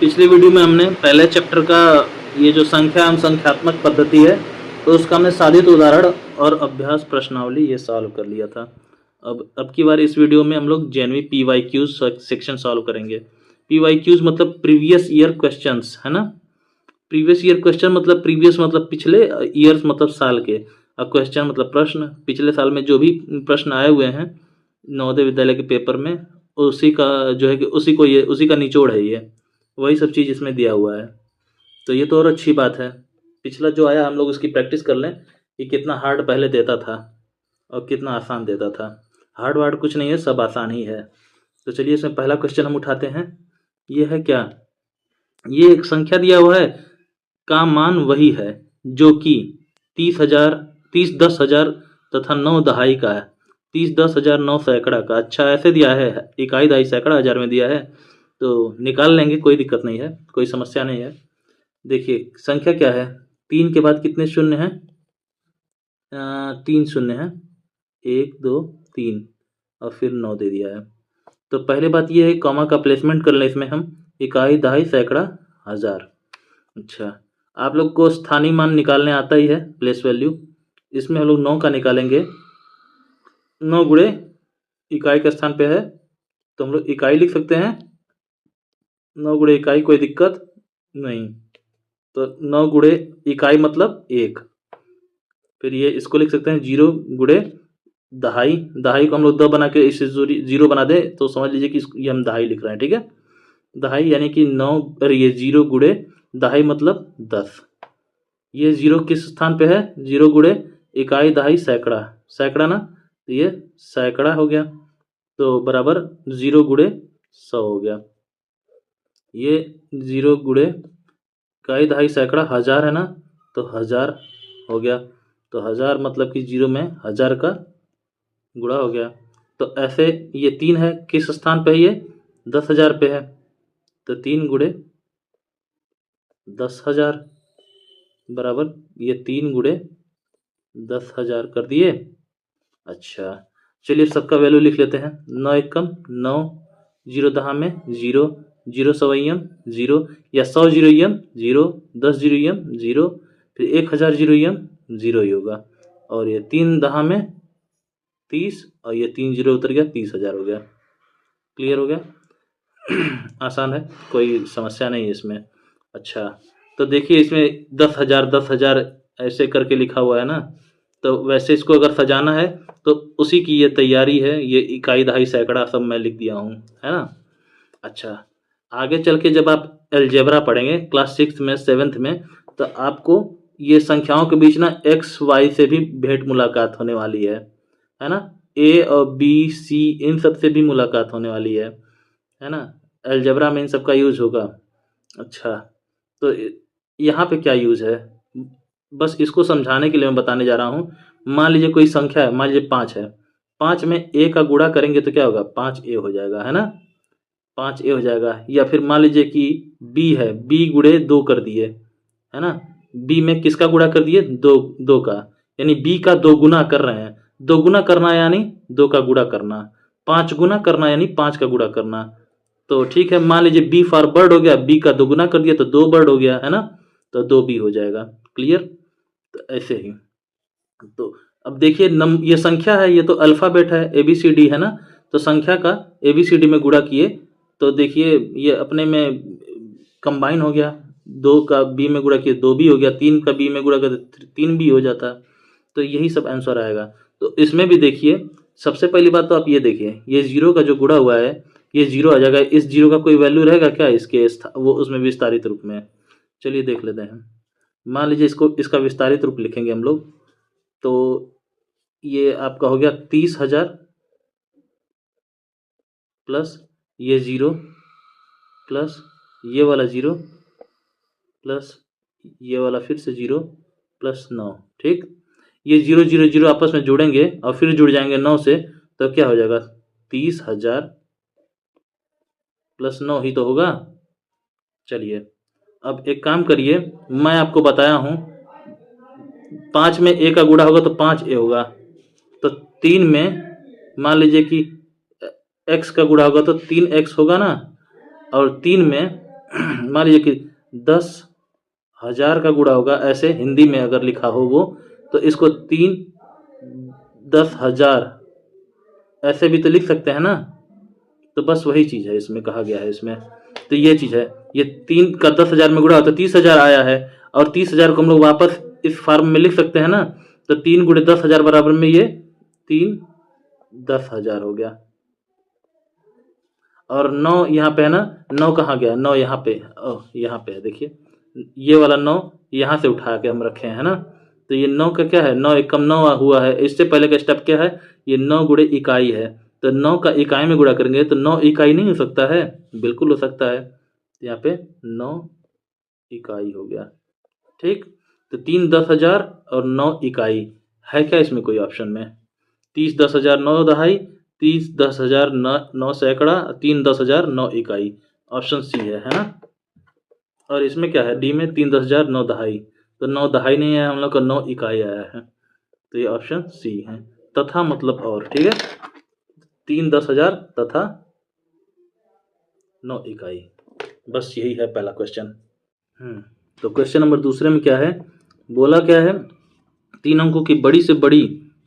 पिछली वीडियो में हमने पहले चैप्टर का ये जो संख्या एवं संख्यात्मक पद्धति है तो उसका हमने साधित उदाहरण और अभ्यास प्रश्नावली ये सॉल्व कर लिया था। अब की बार इस वीडियो में हम लोग जेनवी PYQs सेक्शन सॉल्व करेंगे। PYQs मतलब प्रीवियस ईयर क्वेश्चंस है ना। प्रीवियस ईयर क्वेश्चन मतलब प्रीवियस मतलब पिछले, ईयर्स मतलब साल के, और क्वेश्चन मतलब प्रश्न। पिछले साल में जो भी प्रश्न आए हुए हैं नवोदय विद्यालय के पेपर में, उसी का जो है कि उसी का निचोड़ है ये, वही सब चीज़ इसमें दिया हुआ है। तो ये तो और अच्छी बात है। पिछला जो आया हम लोग उसकी प्रैक्टिस कर लें कि कितना हार्ड पहले देता था और कितना आसान देता था। हार्ड वार्ड कुछ नहीं है, सब आसान ही है। तो चलिए इसमें पहला क्वेश्चन हम उठाते हैं। ये है क्या, ये एक संख्या दिया हुआ है का मान वही है जो कि 30,000, 30, 10,000 तथा 9 दहाई का है। 30, 10,000, 9 सैकड़ा का। अच्छा ऐसे दिया है, इकाई दहाई सैकड़ा हजार में दिया है तो निकाल लेंगे, कोई दिक्कत नहीं है, कोई समस्या नहीं है। देखिए संख्या क्या है, 3 के बाद कितने शून्य हैं? 3 शून्य हैं, 1 2 3 और फिर 9 दे दिया है। तो पहले बात ये है कॉमा का प्लेसमेंट कर लें इसमें हम, इकाई दहाई सैकड़ा हजार। अच्छा आप लोग को स्थानीय मान निकालने आता ही है, प्लेस वैल्यू। इसमें हम लोग 9 का निकालेंगे। 9 गुणे इकाई के स्थान पे है तो हम लोग इकाई लिख सकते हैं। 9 गुणे इकाई, कोई दिक्कत नहीं। तो 9 गुणे इकाई मतलब 1। फिर ये इसको लिख सकते हैं 0 गुणे दहाई। दहाई को हम लोग द बना के इसे 0 बना दें तो समझ लीजिए कि ये हम दहाई लिख रहे हैं, ठीक है। दहाई यानी कि 9, और ये 0 गुणे दहाई मतलब 10। ये 0 किस स्थान पे है? 0 गुणे इकाई दहाई सैकड़ा, सैकड़ा ना, तो ये सैकड़ा हो गया तो बराबर 0 गुणे 100 हो गया। ये 0 गुणे इकाई दहाई सैकड़ा हजार है ना, तो हजार हो गया। तो हजार मतलब कि 0 में 1000 का गुणा हो गया। तो ऐसे ये 3 है, किस स्थान पे है? ये 10,000 पे है तो 3 गुणे 10,000 बराबर ये 3 गुणे 10,000 कर दिए। अच्छा चलिए सबका वैल्यू लिख लेते हैं। 9 एकम 9, 0 दहा में 0, 0 सवयम 0, या 100 जीरो यम 0, 10 जीरो यम 0, फिर 1000 जीरो यम 0 ही होगा। और ये 3 दहा में 30 और ये 3 जीरो उतर गया, 30,000 हो गया। क्लियर हो गया। आसान है, कोई समस्या नहीं है इसमें। अच्छा तो देखिए इसमें 10,000 10,000 ऐसे करके लिखा हुआ है ना, तो वैसे इसको अगर सजाना है तो उसी की ये तैयारी है। ये इकाई दहाई सैकड़ा सब मैं लिख दिया हूँ, है ना। अच्छा आगे चल के जब आप अलजेब्रा पढ़ेंगे क्लास 6 में 7th में, तो आपको ये संख्याओं के बीच ना एक्स वाई से भी भेंट मुलाकात होने वाली है ना। ए और बी सी इन सब से भी मुलाकात होने वाली है ना। अलजेब्रा में इन सब का यूज होगा। अच्छा तो यहाँ पे क्या यूज है, बस इसको समझाने के लिए मैं बताने जा रहा हूँ। मान लीजिए कोई संख्या है, मान लीजिए 5 है। 5 में ए का गुणा करेंगे तो क्या होगा? 5a हो जाएगा, है ना। 5a हो जाएगा। या फिर मान लीजिए कि b है, b गुणे 2 कर दिए, है ना। b में किसका गुणा कर दिए? 2 का, यानी b का 2 गुना कर रहे हैं। 2 गुना करना यानी 2 का गुणा करना। 5 गुना करना यानी 5 का गुणा करना। तो ठीक है, मान लीजिए बी फॉर बर्ड हो गया, बी का 2 गुना कर दिया तो 2 बर्ड हो गया, है ना। तो 2b हो जाएगा। क्लियर। तो ऐसे ही तो अब देखिए ये संख्या है, ये तो अल्फाबेट है, ABCD है ना। तो संख्या का ABCD में गुणा किए तो देखिए ये अपने में कंबाइन हो गया। 2 का b में गुणा किए 2b हो गया, 3 का b में गुणा किए 3b हो जाता। तो यही सब आंसर आएगा। तो इसमें भी देखिए सबसे पहली बात तो आप ये देखिए, ये 0 का जो गुणा हुआ है ये 0 आ जाएगा। इस 0 का कोई वैल्यू रहेगा क्या इसके वो उसमें विस्तारित रूप में? चलिए देख लेते हैं। मान लीजिए इसका विस्तारित रूप लिखेंगे हम लोग, तो ये आपका हो गया 30,000 प्लस ये 0 प्लस ये वाला 0 प्लस ये वाला फिर से 0 प्लस 9। ठीक, ये 0 0 0 आपस में जुड़ेंगे और फिर जुड़ जाएंगे 9 से, तो क्या हो जाएगा? 30,000 प्लस 9 ही तो होगा। चलिए अब एक काम करिए, मैं आपको बताया हूँ 5 में a का गुणा होगा तो 5a होगा। तो 3 में मान लीजिए कि x का गुणा होगा तो 3x होगा ना। और 3 में मान लीजिए कि 10,000 का गुणा होगा, ऐसे हिंदी में अगर लिखा हो वो, तो इसको 3 10,000 ऐसे भी तो लिख सकते हैं ना। तो बस वही चीज़ है इसमें कहा गया है इसमें। तो ये चीज़ है, ये 3 का 10,000 में गुणा हो तो 30,000 आया है, और 30,000 को हम लोग वापस इस फॉर्म में लिख सकते हैं ना। तो 3 गुणे 10,000 बराबर में ये 3 10,000 हो गया। और 9 यहाँ पे है ना, 9 कहाँ गया, 9 यहाँ पे, यहाँ पे है, देखिए ये वाला 9 यहाँ से उठा के हम रखे हैं ना। तो ये 9 का क्या है, 9 एकम 9 हुआ है। इससे पहले का स्टेप क्या है, ये 9 गुणे इकाई है। तो 9 का इकाई में गुणा करेंगे तो 9 इकाई नहीं हो सकता है, बिल्कुल हो सकता है। तो यहाँ पे 9 इकाई हो गया। ठीक, तो 3 10,000 और 9 इकाई है क्या इसमें कोई ऑप्शन में? 30 10,000 9 दहाई, 30 10,000 9 सैकड़ा, 3 10,000 9 इकाई, ऑप्शन सी है ना। और इसमें क्या है, डी में 3 10,000 9 दहाई, तो 9 दहाई नहीं है हम लोग का, 9 इकाई आया है। तो ये ऑप्शन सी है, तथा मतलब और। ठीक है, 3 10,000 तथा 9 इकाई, बस यही है पहला क्वेश्चन। तो क्वेश्चन नंबर दूसरे में क्या है, बोला क्या है, 3 अंकों की बड़ी से बड़ी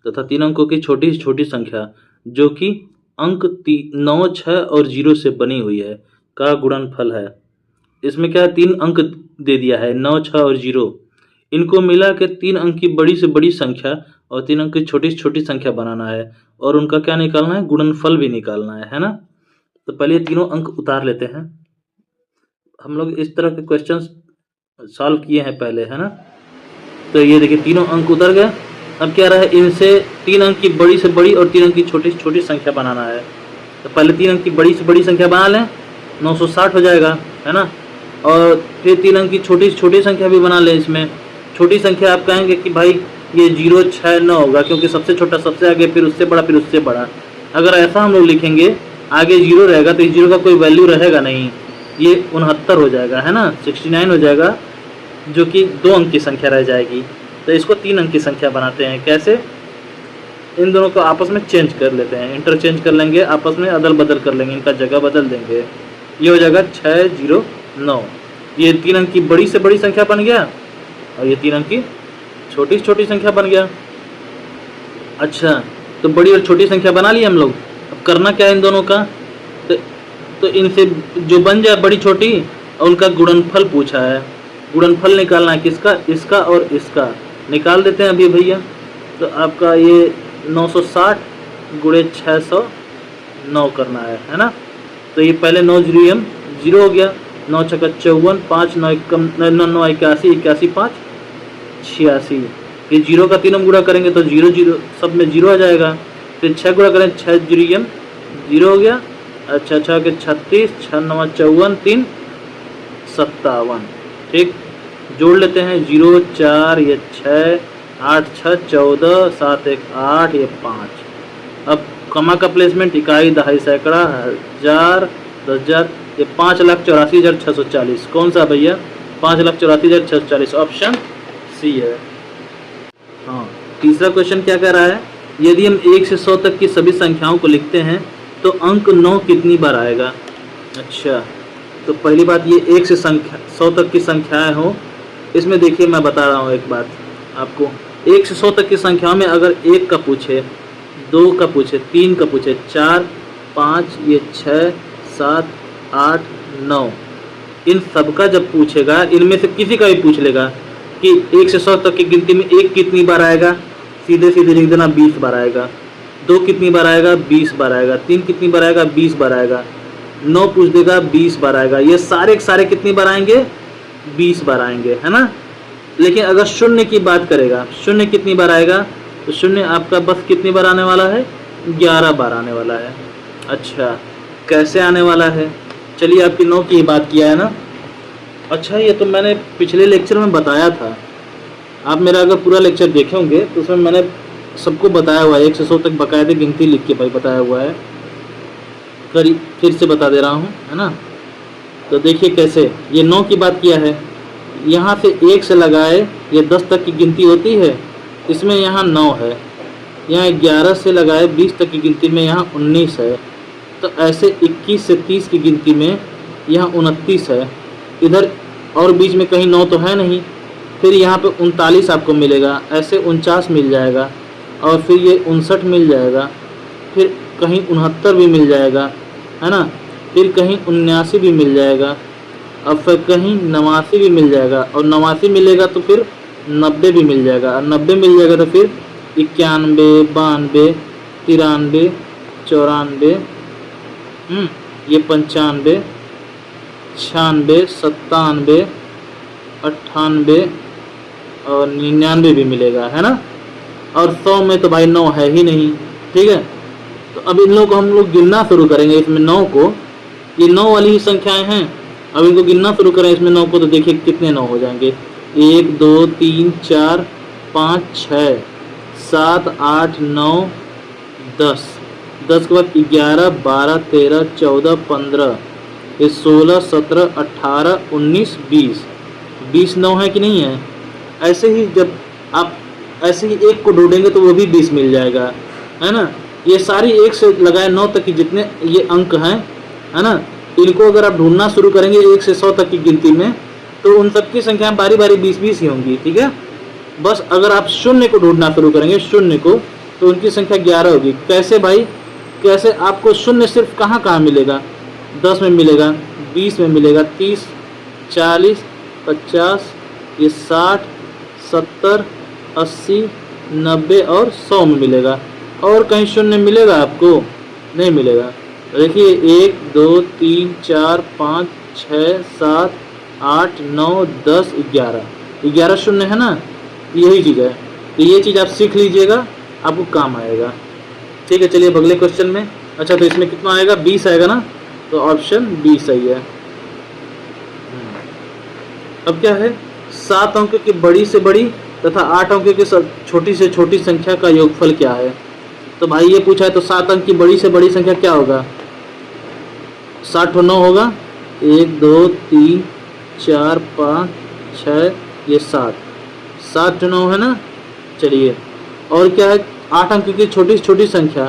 तथा 3 अंकों की छोटी से छोटी संख्या जो कि अंक 9 6 और 0 से बनी हुई है का गुणनफल है। इसमें क्या है, 3 अंक दे दिया है, 9 6 और 0, इनको मिला के 3 अंक की बड़ी से बड़ी संख्या और 3 अंक की छोटी से छोटी संख्या बनाना है, और उनका क्या निकालना है, गुणनफल भी निकालना है ना। तो पहले तीनों अंक उतार लेते हैं। हम लोग इस तरह के क्वेश्चंस सॉल्व किए हैं पहले, है ना। तो ये देखिए तीनों अंक उतर गए। अब क्या रहा है, इनसे 3 अंक की बड़ी से बड़ी और 3 अंक की छोटी से छोटी संख्या बनाना है। तो पहले 3 अंक की बड़ी से बड़ी संख्या बना लें, 960 हो जाएगा, है ना। और फिर 3 अंक की छोटी से छोटी संख्या भी बना लें। इसमें छोटी संख्या आप कहेंगे कि भाई ये 0 6 9 होगा, क्योंकि सबसे छोटा सबसे आगे, फिर उससे बड़ा, फिर उससे बड़ा। अगर ऐसा हम लोग लिखेंगे, आगे 0 रहेगा तो इस 0 का कोई वैल्यू रहेगा नहीं, ये 69 हो जाएगा, है ना, 69 हो जाएगा, जो कि 2 अंक की संख्या रह जाएगी। तो इसको 3 अंक की संख्या बनाते हैं। कैसे, इन दोनों को आपस में चेंज कर लेते हैं, इंटरचेंज कर लेंगे, आपस में अदल बदल कर लेंगे, इनका जगह बदल देंगे। ये हो जाएगा 609। ये 3 अंक की बड़ी से बड़ी संख्या बन गया, और ये 3 अंक की छोटी से छोटी संख्या बन गया। अच्छा, तो बड़ी और छोटी संख्या बना ली हम लोग। अब करना क्या है इन दोनों का, तो इनसे जो बन जाए बड़ी छोटी, और उनका गुणनफल पूछा है। गुणनफल निकालना है किसका, इसका और इसका, निकाल देते हैं अभी भैया। तो आपका ये 960 गुणे 609 करना है ना। तो ये पहले 9 0 0 हो गया, 9 छक्का 54, 5 9 कम 9 81, 81 5 86। ये 0 का 3 हम गुणा करेंगे तो 0 0 सब में 0 आ जाएगा। फिर 6 गुणा करें, 6 0 0 हो गया। अच्छा, 6 के 36, 6 9 54, 3 57। ठीक, जोड़ लेते हैं, 0 4 ये 6, 8 6 14, 7 1 8, ये 5। अब कमा का प्लेसमेंट, इकाई दहाई सैकड़ा हजार 10,000, ये 5,84,640। कौन सा भैया, 5,84,640, ऑप्शन सी है। हाँ, तीसरा क्वेश्चन क्या कह रहा है, यदि हम 1 से 100 तक की सभी संख्याओं को लिखते हैं तो अंक 9 कितनी बार आएगा। अच्छा, तो पहली बात, ये 1 से 100 तक की संख्याएं हो, इसमें देखिए मैं बता रहा हूँ एक बात आपको। 1 से 100 तक की संख्याओं में अगर 1 का पूछे, 2 का पूछे, 3 का पूछे, 4 5, ये 6 7 8 9, इन सब का जब पूछेगा, इनमें से किसी का भी पूछ लेगा कि 1 से 100 तक की गिनती में 1 कितनी बार आएगा, सीधे सीधे लिख देना 20 बार आएगा। 2 कितनी बार आएगा, 20 बार आएगा। 3 कितनी बार आएगा, 20 बार आएगा। 9 पूछ देगा, 20 बार आएगा। ये सारे के सारे कितनी बार आएंगे, 20 बार आएंगे, है ना। लेकिन अगर शून्य की बात करेगा, शून्य कितनी बार आएगा, तो शून्य आपका बस कितनी बार आने वाला है, 11 बार आने वाला है। अच्छा, कैसे आने वाला है, चलिए आपकी 9 की बात किया है ना। अच्छा, ये तो मैंने पिछले लेक्चर में बताया था, आप मेरा अगर पूरा लेक्चर देखे होंगे तो उसमें मैंने सबको बताया हुआ है, 1 से 100 तक बाकायदे गिनती लिख के भाई बताया हुआ है। फिर से बता दे रहा हूँ, है ना। तो देखिए कैसे, ये 9 की बात किया है, यहाँ से 1 से लगाए ये 10 तक की गिनती होती है, इसमें यहाँ 9 है। यहाँ 11 से लगाए 20 तक की गिनती में यहाँ 19 है। तो ऐसे 21 से 30 की गिनती में यहाँ 29 है। इधर और बीच में कहीं 9 तो है नहीं, फिर यहाँ पे 39 आपको मिलेगा, ऐसे 49 मिल जाएगा, और फिर ये 59 मिल जाएगा, फिर कहीं 69 भी मिल जाएगा, है ना, फिर कहीं 79 भी मिल जाएगा, अब फिर कहीं 89 भी मिल जाएगा, और 89 मिलेगा तो फिर 90 भी मिल जाएगा, और 90 मिल जाएगा तो फिर 91, 92, 93, 94, ये 95, 96, 97, 98 और 99 भी मिलेगा, है ना। और 100 में तो भाई 9 है ही नहीं, ठीक है। तो अब इन लोगों को हम लोग गिनना शुरू करेंगे, इसमें 9 को, ये 9 वाली ही संख्याएं हैं, अब इनको गिनना शुरू करें इसमें 9 को, तो देखिए कितने 9 हो जाएंगे। 1 2 3 4 5 6 7 8 9 10, 10 के बाद 11 12 13 14 15, ये 16 17 18 19 20, 20 9 है कि नहीं है। ऐसे ही जब आप ऐसे ही एक को ढूंढेंगे तो वो भी 20 मिल जाएगा, है ना। ये सारी 1 से लगाए 9 तक की जितने ये अंक हैं, है ना, इनको अगर आप ढूंढना शुरू करेंगे 1 से 100 तक की गिनती में, तो उन सबकी संख्या बारी बारी 20-20 ही होंगी, ठीक है। बस अगर आप शून्य को ढूंढना शुरू करेंगे, शून्य को, तो उनकी संख्या 11 होगी। कैसे भाई, कैसे? आपको शून्य सिर्फ कहाँ कहाँ मिलेगा? 10 में मिलेगा, 20 में मिलेगा, 30, 40, 50, ये 60, 70, 80, 90 और 100 में मिलेगा। और कहीं शून्य मिलेगा आपको? नहीं मिलेगा। देखिए 1 2 3 4 5 6 7 8 9 10 11, 11 शून्य है ना, यही चीज़ है। तो ये चीज़ आप सीख लीजिएगा, आपको काम आएगा, ठीक है। चलिए अब अगले क्वेश्चन में। अच्छा तो इसमें कितना आएगा? 20 आएगा ना, तो ऑप्शन बी सही है। अब क्या है? 7 अंक की बड़ी से बड़ी तथा 8 अंक की छोटी से छोटी संख्या का योगफल क्या है? तो भाई ये पूछा है, तो 7 अंक की बड़ी से बड़ी संख्या क्या होगा? 7 9 होगा, 1 2 3 4 5 6, ये 7, 7 9 है ना। चलिए और क्या है? 8 अंक की छोटी से छोटी संख्या,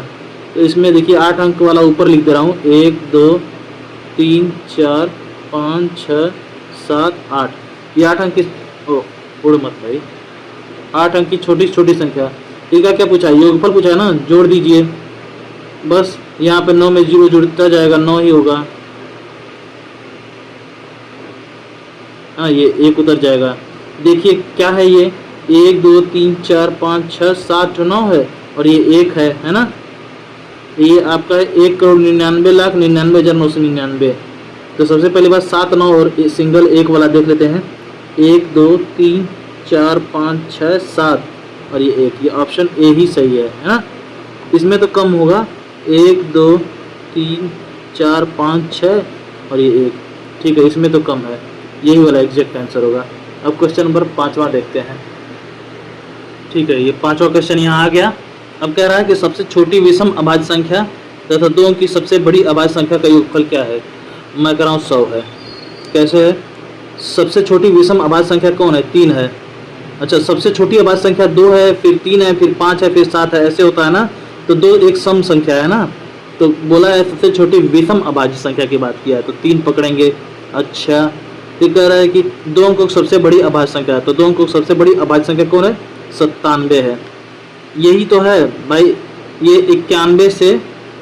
तो इसमें देखिए 8 अंक वाला ऊपर लिख दे रहा हूँ, 1 2 3 4 5 6 7 8, ये 8 अंक की, उड़ मत भाई, 8 अंक की छोटी से छोटी संख्या। ठीक है, क्या पूछा है? योगफल पूछा है ना, जोड़ दीजिए बस। यहाँ पे 9 में 0 जुड़ता जाएगा, 9 ही होगा। हाँ ये 1 उतर जाएगा। देखिए क्या है ये? 1 2 3 4 5 6 7 9 है, और ये 1 है ना। ये आपका 1,99,99,999। तो सबसे पहली बात 7 9 और सिंगल 1 वाला देख लेते हैं। 1 2 3 4 5 6 7 और ये 1, ये ऑप्शन ए ही सही है ना। इसमें तो कम होगा, 1 2 3 4 5 6 और ये 1, ठीक है, इसमें तो कम है, यही वाला एग्जैक्ट आंसर होगा। अब क्वेश्चन नंबर 5वां देखते हैं। ठीक है, ये 5वां क्वेश्चन यहाँ आ गया। अब कह रहा है कि सबसे छोटी विषम अभाज्य संख्या तथा 2 अंक की सबसे बड़ी अभाज्य संख्या का योगफल क्या है? मैं कह रहा हूँ 100 है। कैसे है? सबसे छोटी विषम अभाज्य संख्या कौन है? 3 है। अच्छा, सबसे छोटी अभाज्य संख्या 2 है, फिर 3 है, फिर 5 है, फिर 7 है, ऐसे होता है ना। तो 2 एक सम संख्या है ना, तो बोला है सबसे छोटी विषम अभाज्य संख्या की बात किया है, तो 3 पकड़ेंगे। अच्छा, फिर कह रहा है कि 2 अंकों की सबसे बड़ी अभाज्य संख्या है, तो 2 अंकों की सबसे बड़ी अभाज्य संख्या कौन है? 97 है। यही तो है भाई, ये 91 से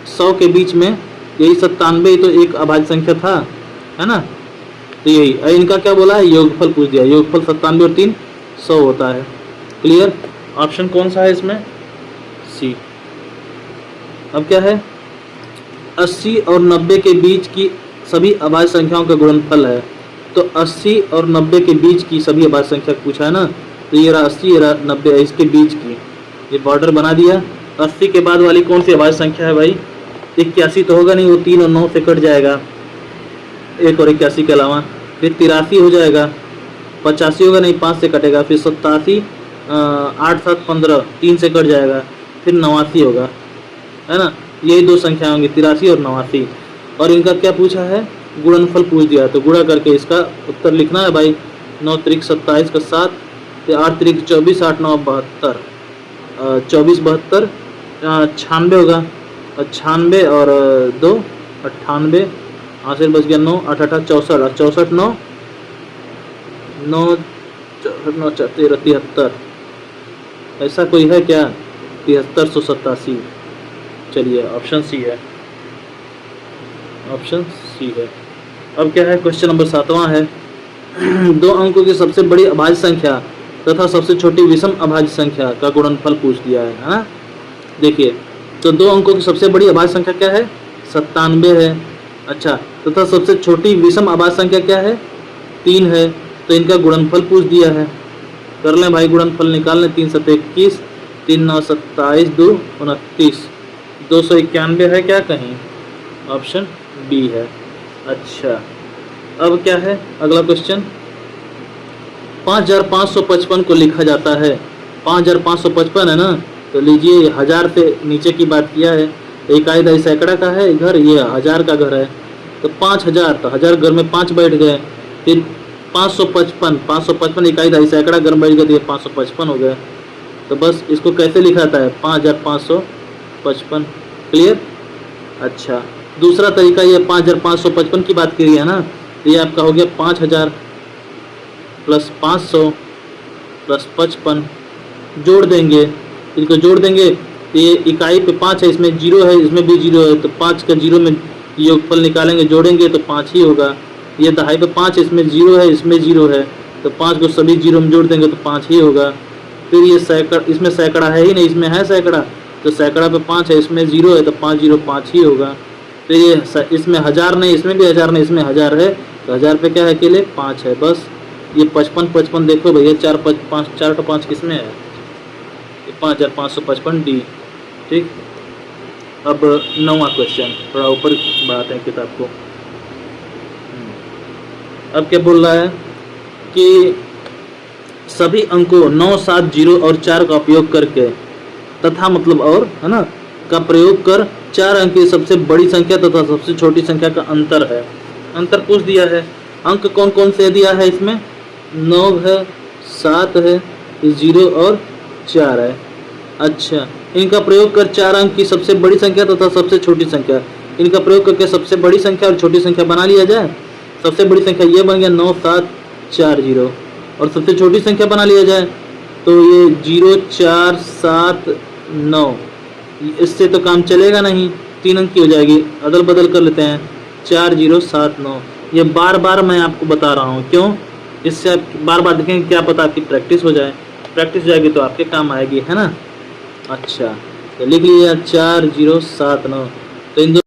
100 के बीच में यही 97 तो एक अभाज्य संख्या था, है ना। तो यही इनका क्या बोला है? योगफल पूछ दिया। योगफल 97 और 3 100 होता है। क्लियर? ऑप्शन कौन सा है इसमें? सी। अब क्या है? 80 और 90 के बीच की सभी अभाज्य संख्याओं का गुणनफल है। तो 80 और 90 के बीच की सभी अभाज्य संख्या पूछा है ना, तो ये रहा 80, ये रहा 90, इसके बीच की ये बॉर्डर बना दिया। 80 के बाद वाली कौन सी अभाज्य संख्या है भाई? 81 तो होगा नहीं, वो 3 और 9 से कट जाएगा, 1 और 81 के अलावा। फिर 83 हो जाएगा, 85 होगा नहीं, 5 से कटेगा, फिर 87, 8 7 15, 3 से कट जाएगा, फिर 89 होगा, है ना। यही 2 संख्या होंगी, 83 और 89। और इनका क्या पूछा है? गुणनफल पूछ दिया, तो गुणा करके इसका उत्तर लिखना है भाई। 9 त्रिक 27 का 7, 8 त्रिक 24, 8 9 72, 24 72, 96 होगा, 96 और 2 98, 8 बच गया 9, 8 8 64, 64 9 9 9 13 73, ऐसा कोई है क्या? 7387। चलिए ऑप्शन सी है, ऑप्शन सी है। अब क्या है, क्वेश्चन नंबर 7वां है। दो अंकों की सबसे बड़ी अभाज्य संख्या तथा सबसे छोटी विषम अभाज्य संख्या का गुणनफल पूछ दिया है ना। देखिए, तो दो अंकों की सबसे बड़ी अभाज्य संख्या क्या है? 97 है। अच्छा, तथा सबसे छोटी विषम अभाज्य संख्या क्या है? 3 है। तो इनका गुणनफल पूछ दिया है। कर लें भाई, गुणनफल निकाल लें। 3 7 21, 3 9 27, 2 29, 291 है क्या कहीं? ऑप्शन बी है। अच्छा, अब क्या है अगला क्वेश्चन। 5555 को लिखा जाता है, 5555 है ना, तो लीजिए 1000 से नीचे की बात किया है। इकाई दहाई सैकड़ा का है घर, ये 1000 का घर है। तो 5000, तो 1000 घर में 5 बैठ गए। फिर 555 इकाई दहाई सैकड़ा घर में बैठ गए, तो ये 555 हो गए। तो बस इसको कैसे लिखा जाता है? 5555। क्लियर? अच्छा, दूसरा तरीका ये 5555 की बात करी है ना, तो ये आपका हो गया 5000 प्लस 500 प्लस 55, जोड़ देंगे, इनको जोड़ देंगे तो ये इकाई पे 5 है, इसमें 0 है, इसमें भी 0 है, तो 5 का 0 में योगफल निकालेंगे, जोड़ेंगे तो 5 ही होगा। ये दहाई पे 5, इसमें 0 है, इसमें 0 है, तो 5 को सभी 0 में जोड़ देंगे तो 5 ही होगा। फिर ये सैकड़ा, इसमें सैकड़ा है ही नहीं, इसमें है सैकड़ा, तो सैकड़ा पे 5 है, इसमें 0 है, तो 5 0 5 ही होगा। फिर ये इसमें 1000 नहीं, इसमें भी 1000 नहीं, इसमें 1000 है, तो 1000 पे क्या है? अकेले 5 है। बस ये 55 देखो भैया, 4 तो 5 किस में है? 5555 डी। ठीक, अब 9वां क्वेश्चन, थोड़ा ऊपर बढ़ाते हैं किताब को। अब क्या बोल रहा है कि सभी अंकों 9 7 0 और 4 का उपयोग करके तथा मतलब और है ना का प्रयोग कर 4 अंक की सबसे बड़ी संख्या तथा सबसे छोटी संख्या का अंतर है। अंतर पूछ दिया है। अंक कौन कौन से दिया है इसमें? 9 है, 7 है, 0 और 4 है। अच्छा, इनका प्रयोग कर 4 अंक की सबसे बड़ी संख्या तथा सबसे छोटी संख्या, इनका प्रयोग करके सबसे बड़ी संख्या और छोटी संख्या बना लिया जाए। सबसे बड़ी संख्या ये बन गया 9 7 4 0, और सबसे छोटी संख्या बना लिया जाए तो ये 0 4 7 9। इससे तो काम चलेगा नहीं, 3 अंक की हो जाएगी। अदल बदल कर लेते हैं, 4 0 7 9। ये बार बार मैं आपको बता रहा हूँ, क्यों? इससे आप बार बार देखेंगे, क्या पता आपकी प्रैक्टिस हो जाए। प्रैक्टिस हो जाएगी तो आपके काम आएगी, है ना। अच्छा, तो लिख लीजिए 4 0 7 9। तो इन दो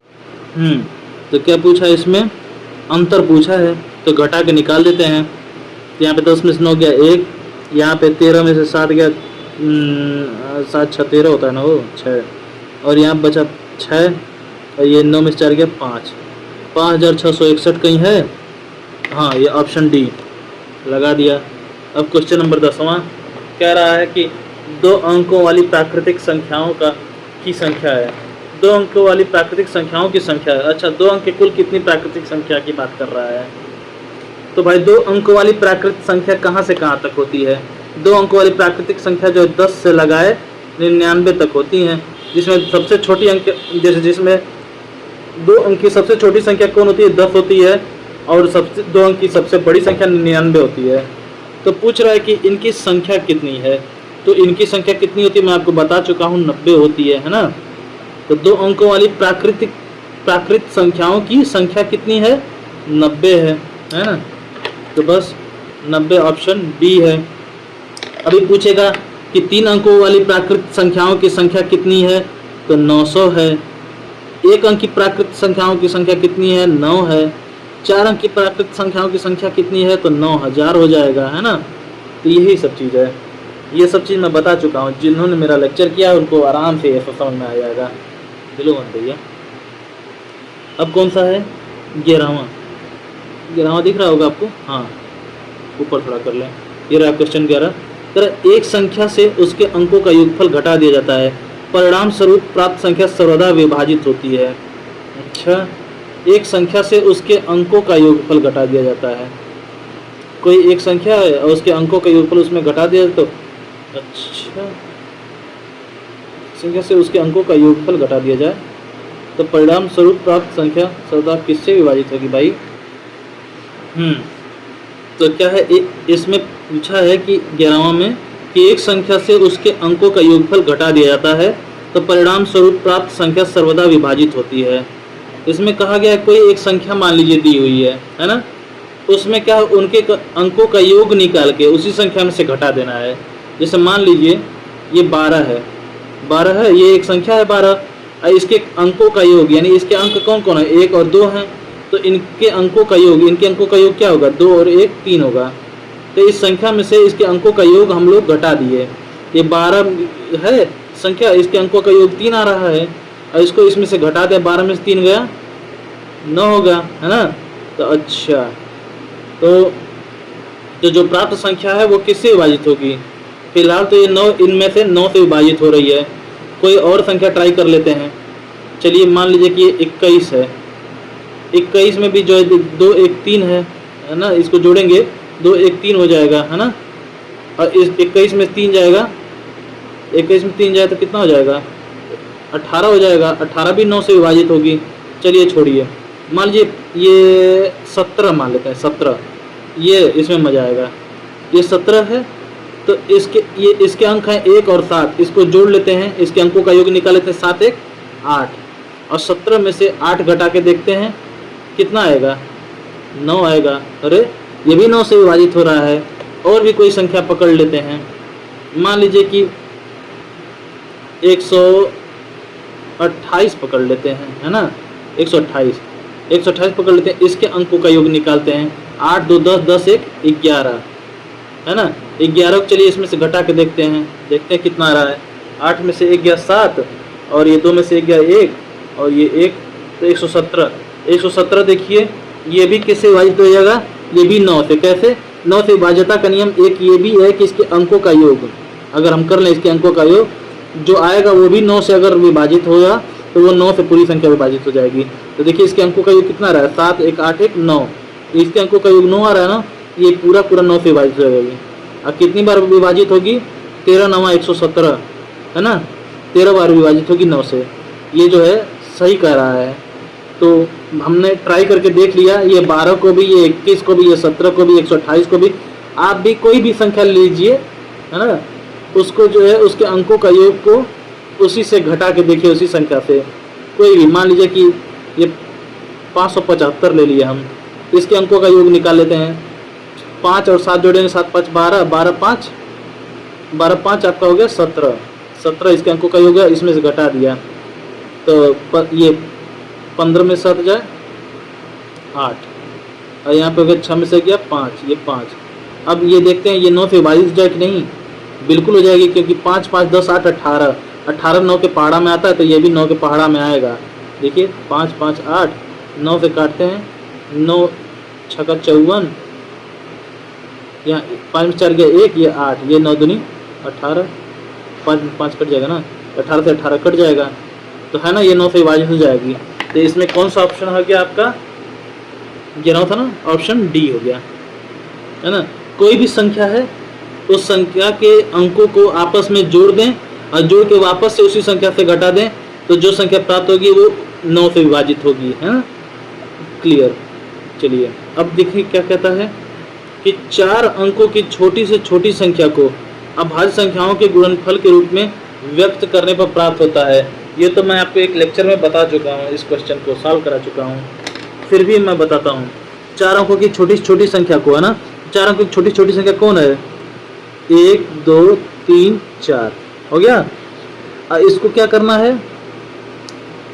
तो क्या पूछा इसमें? अंतर पूछा है, तो घटा के निकाल देते हैं। तो यहाँ पे 10 में से 9 गया 1, यहाँ पे 13 में से 7 गया 7 6 13 होता है ना वो 6, और यहाँ बचा 6, और ये 9 में से 4 गया 5, 5661 कहीं है? हाँ, ये ऑप्शन डी लगा दिया। अब क्वेश्चन नंबर 10वां कह रहा है कि 2 अंकों वाली प्राकृतिक संख्याओं की संख्या है। 2 अंकों वाली प्राकृतिक संख्याओं की संख्या है। अच्छा, 2 अंक के कुल कितनी प्राकृतिक संख्या की बात कर रहा है? तो भाई 2 अंकों वाली प्राकृतिक संख्या कहाँ से कहाँ तक होती है? 2 अंकों वाली प्राकृतिक संख्या जो 10 से लगाए 99 तक होती हैं, जिसमें सबसे छोटी अंक जिसमें 2 अंक की सबसे छोटी संख्या कौन होती है? 10 होती है, और सबसे 2 अंक की सबसे बड़ी संख्या 99 होती है। तो पूछ रहा है कि इनकी संख्या कितनी है? तो इनकी संख्या कितनी होती है मैं आपको बता चुका हूँ, 90 होती है ना। तो 2 अंकों वाली प्राकृत संख्याओं की संख्या कितनी है? 90 है ना। तो बस 90 ऑप्शन बी है। अभी पूछेगा कि 3 अंकों वाली प्राकृत संख्याओं की संख्या कितनी है? तो 900 है। 1 अंक की प्राकृत संख्याओं की संख्या कितनी है? 9 है। 4 अंक की प्राकृत संख्याओं की संख्या कितनी है? तो 9000 हो जाएगा, है ना। तो यही सब चीज़ है, ये सब चीज़ मैं बता चुका हूँ। जिन्होंने मेरा लेक्चर किया उनको आराम से ऐसा समझ में आ जाएगा। दिलो मत भैया। अब कौन सा है? 11वां दिख रहा होगा आपको। हाँ, ऊपर थोड़ा कर लें। ये रहा क्वेश्चन 11। तरह एक संख्या से उसके अंकों का योगफल घटा दिया जाता है, परिणाम स्वरूप प्राप्त संख्या सर्वदा विभाजित होती है। अच्छा, एक संख्या से उसके अंकों का योगफल घटा दिया जाता है। कोई एक संख्या है और उसके अंकों का योगफल उसमें घटा दिया तो अच्छा, संख्या से उसके अंकों का योगफल घटा दिया जाए तो परिणाम स्वरूप प्राप्त संख्या सर्वदा किससे विभाजित होगी भाई? तो क्या है, इसमें पूछा है कि 11वां में कि एक संख्या से उसके अंकों का योगफल घटा दिया जाता है तो परिणाम स्वरूप प्राप्त संख्या सर्वदा विभाजित होती है। इसमें कहा गया है कोई एक संख्या मान लीजिए दी हुई है ना, उसमें क्या है उनके अंकों का योग निकाल के उसी संख्या में से घटा देना है। जैसे मान लीजिए ये 12 है, 12 है, ये एक संख्या है 12, इसके अंकों का योग यानी इसके अंक कौन कौन है, 1 और 2 हैं, तो इनके अंकों का योग क्या होगा, 2 और 1 3 होगा। तो इस संख्या में से इसके अंकों का योग हम लोग घटा दिए। ये 12 है संख्या, इसके अंकों का योग 3 आ रहा है और इसको इसमें से घटा दें, 12 में से 3 गया 9 होगा, है ना। तो अच्छा, तो जो प्राप्त संख्या है वो किससे विभाजित होगी, फिलहाल तो ये 9 इनमें से 9 से विभाजित हो रही है। कोई और संख्या ट्राई कर लेते हैं। चलिए मान लीजिए कि ये 21 है, 21 में भी जो है 2 1 3 है ना, इसको जोड़ेंगे 2 1 3 हो जाएगा, है ना। और इस 21 में 3 जाएगा, 21 में 3 जाए तो कितना हो जाएगा, 18 हो जाएगा। 18 भी 9 से विभाजित होगी। चलिए छोड़िए, मान लीजिए ये 17 मान लेते हैं, 17, ये इसमें मजा आएगा। ये 17 है तो इसके अंक हैं 1 और 7, इसको जोड़ लेते हैं, इसके अंकों का योग निकाल लेते हैं, 7 1 8, और 17 में से 8 घटा के देखते हैं कितना आएगा, 9 आएगा। अरे ये भी 9 से विभाजित हो रहा है। और भी कोई संख्या पकड़ लेते हैं, मान लीजिए कि 128 पकड़ लेते हैं, है ना, 128 पकड़ लेते हैं, इसके अंकों का योग निकालते हैं, 8 2 10 10 1 11, है ना। 11 को चलिए इसमें से घटा के देखते हैं कितना आ रहा है। 8 में से 1 गया 7 और ये 2 में से 1 गया 1 और ये 1, तो 117 देखिए ये भी किससे विभाजित हो जाएगा, ये भी 9 से। कैसे, 9 से विभाज्यता का नियम एक ये भी है कि इसके अंकों का योग अगर हम कर लें, इसके अंकों का योग जो आएगा वो भी 9 से अगर विभाजित होगा तो वो 9 से पूरी संख्या विभाजित हो जाएगी। तो देखिए इसके अंकों का योग कितना रहा है, 7 1 8 1 9, इसके अंकों का योग 9 आ रहा है ना, ये पूरा 9 से विभाजित हो जाएगी। अब कितनी बार विभाजित होगी, 13 9 117, है ना, 13 बार विभाजित होगी 9 से। ये जो है सही कह रहा है। तो हमने ट्राई करके देख लिया, ये 12 को भी, ये 21 को भी, ये 17 को भी, 128 को भी। आप भी कोई भी संख्या लीजिए, है ना, उसको जो है उसके अंकों का योग को उसी से घटा के देखिए, उसी संख्या से कोई भी। मान लीजिए कि ये 575 ले लिए हम, इसके अंकों का योग निकाल लेते हैं। 5 और 7 जोड़ेंगे, 7 5 12, 12 5 आपका हो गया 17 इसके अंकों का योग है, इसमें से घटा दिया तो ये 15 में 7 जाए 8 और यहाँ पे हो गया 6 में से गया 5, ये 5। अब ये देखते हैं ये 9 से विभाजित हो जाए कि नहीं, बिल्कुल हो जाएगी, क्योंकि 5 5 10 8 18, 18 9 के पहाड़ा में आता है तो ये भी 9 के पहाड़ा में आएगा। देखिए 5 5 8, 9 से काटते हैं, 9 6 का 54, यहाँ 5 में 4 गया 1, ये 8, ये 9 दूनी 18, 5 में 5 कट जाएगा ना, 18 से 18 कट जाएगा, तो है ना, ये 9 से विभाजित हो जाएगी। तो इसमें कौन सा ऑप्शन हो गया आपका, 11 था ना, ऑप्शन डी हो गया, है ना। कोई भी संख्या है उस संख्या के अंकों को आपस में जोड़ दें और जोड़ के वापस से उसी संख्या से घटा दें तो जो संख्या प्राप्त होगी वो 9 से विभाजित होगी, है ना, क्लियर। चलिए अब देखिए क्या कहता है कि 4 अंकों की छोटी से छोटी संख्या को अभाज्य संख्याओं के गुणनफल के रूप में व्यक्त करने पर प्राप्त होता है। ये तो मैं आपको एक लेक्चर में बता चुका हूँ, इस क्वेश्चन को सॉल्व करा चुका हूँ, फिर भी मैं बताता हूँ। 4 अंकों की छोटी छोटी संख्या को, है ना, 4 अंकों की छोटी छोटी संख्या कौन है, 1 2 3 4 हो गया। इसको क्या करना है,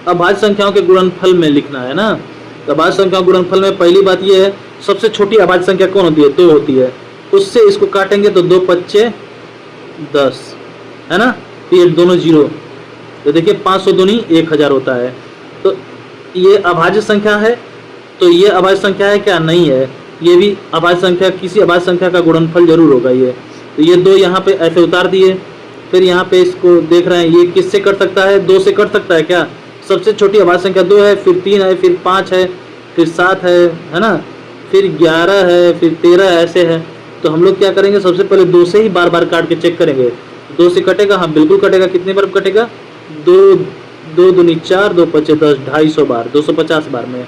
अभाज्य संख्याओं के गुणनफल में लिखना है ना। तो अभाज्य संख्याओं के गुणनफल में पहली बात ये है, सबसे छोटी अभाज्य संख्या कौन होती है, 2 होती है, उससे इसको काटेंगे तो 2 5 10, है ना, ये दोनों 0, तो देखिए 500 दूनी 1000 होता है। तो ये अभाज्य संख्या है, तो ये अभाज्य संख्या है क्या, नहीं है, ये भी अभाज्य संख्या, किसी अभाज्य संख्या का गुणनफल जरूर होगा ये। तो ये 2 यहाँ पे ऐसे उतार दिए, फिर यहाँ पे इसको देख रहे हैं ये किससे कट सकता है, 2 से कट सकता है क्या, सबसे छोटी अभाज्य संख्या 2 है, फिर 3 है, फिर 5 है, फिर 7 है ना, फिर 11 है, फिर 13 ऐसे है। तो हम लोग क्या करेंगे, सबसे पहले 2 से ही बार बार काट के चेक करेंगे, 2 से कटेगा, हाँ बिल्कुल कटेगा, कितनी बार कटेगा, 2 दूनी 4, 2 5 10, 250 बार, 250 बार में।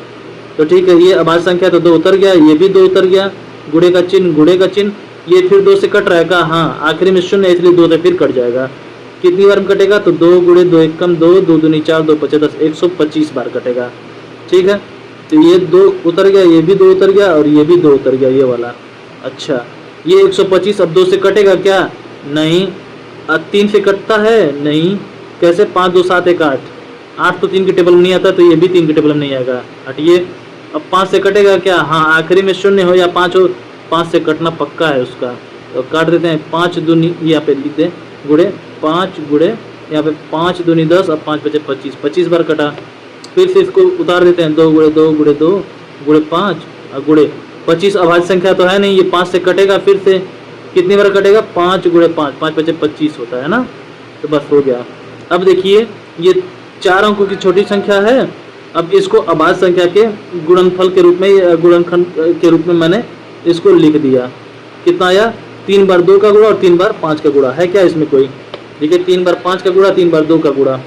तो ठीक है, ये अभाज्य संख्या तो 2 उतर गया, ये भी 2 उतर गया, गुणे का चिन्ह, गुणे का चिन्ह, ये फिर 2 से कट रहा है का, हाँ आखिरी में शून्य इसलिए 2 से फिर कट जाएगा। कितनी बार में कटेगा, तो 2 गुणे 2 एकम 2, 2 दूनी 4, 2 पचे 10, 125 बार कटेगा। ठीक है, तो ये 2 उतर गया, ये भी 2 उतर गया और ये भी 2 उतर गया, ये वाला। अच्छा, ये 125 अब 2 से कटेगा क्या, नहीं। 3 से कटता है, नहीं। कैसे, 5 2 7 1 8, 8 तो 3 की टेबल में नहीं आता, तो ये भी 3 की टेबल में नहीं आएगा, हटिए। अब 5 से कटेगा क्या, हाँ आखिरी में शून्य हो या 5 हो, 5 से कटना पक्का है उसका, तो काट देते हैं। 5 दूनी, यहाँ पे लिखते हैं गुणे 5 गुणे, यहाँ पे 5 दूनी 10 और 5 बचे 25, 25 बार कटा। फिर से इसको उतार देते हैं, 2 गुणे 2 गुणे 2 गुणे 5 और गुणे 25। अभाज्य संख्या तो है नहीं, ये 5 से कटेगा, फिर से कितनी बार कटेगा, 5 गुणे 5, 5 बचे 25 होता है ना, तो बस हो गया। अब देखिए ये 4 अंकों की छोटी संख्या है, अब इसको अभाज्य संख्या के गुणनफल के रूप में, गुणनखंड के रूप में मैंने इसको लिख दिया। कितना आया, 3 बार 2 का गुणा और 3 बार 5 का गुणा, है क्या इसमें कोई, देखिए 3 बार 5 का गुणा, 3 बार 2 का गुणा,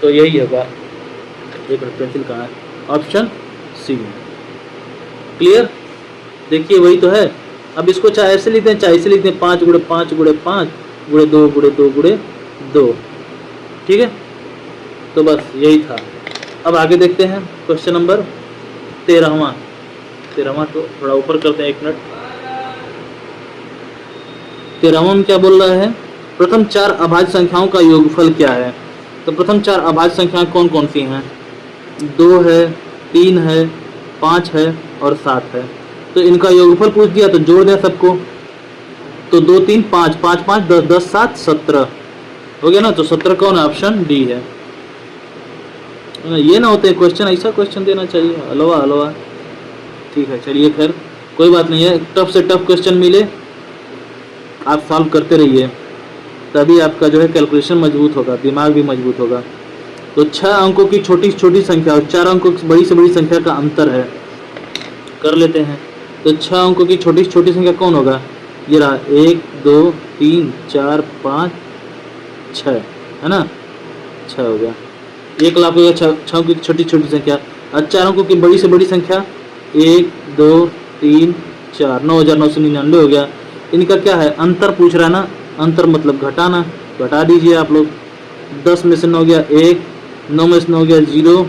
तो यही होगा। एक मिनट, पेंसिल कहाँ है, ऑप्शन सी। क्लियर, देखिए वही तो है। अब इसको चाहे ऐसे लिखते हैं, चाहे ऐसे लिखते हैं, 5 गुणे 5 गुणे 5 गुणे 2 गुणे 2 गुणे 2। ठीक है, तो बस यही था। अब आगे देखते हैं क्वेश्चन नंबर 13वां। तो थोड़ा ऊपर करते हैं, 1 मिनट। 13वां में क्या बोल रहा है, प्रथम 4 अभाज्य संख्याओं का योगफल क्या है। तो प्रथम 4 अभाज्य संख्याएं कौन कौन सी हैं, 2 है, 3 है, 5 है और 7 है। तो इनका योगफल पूछ दिया तो जोड़ दें सबको, तो 2 3 5 5 5 10 10 7 17 हो गया ना, तो 17 कौन है, ऑप्शन डी है। ये ना होते क्वेश्चन, ऐसा क्वेश्चन देना चाहिए, हलवा हलवा। ठीक है, चलिए खैर कोई बात नहीं है, टफ से टफ क्वेश्चन मिले आप सॉल्व करते रहिए, तभी आपका जो है कैलकुलेशन मजबूत होगा, दिमाग भी मजबूत होगा। तो 6 अंकों की छोटी छोटी संख्या और 4 अंकों की बड़ी से बड़ी संख्या का अंतर है, कर लेते हैं। तो 6 अंकों की छोटी छोटी संख्या कौन होगा, ये रहा 1 2 3 4 5 6, है ना, 6 हो गया। 1 लाख हो गया 6 अंकों की छोटी छोटी संख्या, और 4 अंकों की बड़ी से बड़ी संख्या 1 2 3 4, 9999 हो गया। इनका क्या है, अंतर पूछ रहा है ना, अंतर मतलब घटाना, घटा दीजिए आप लोग। 10 में से 9 गया 1, 9 में से 9 गया 0,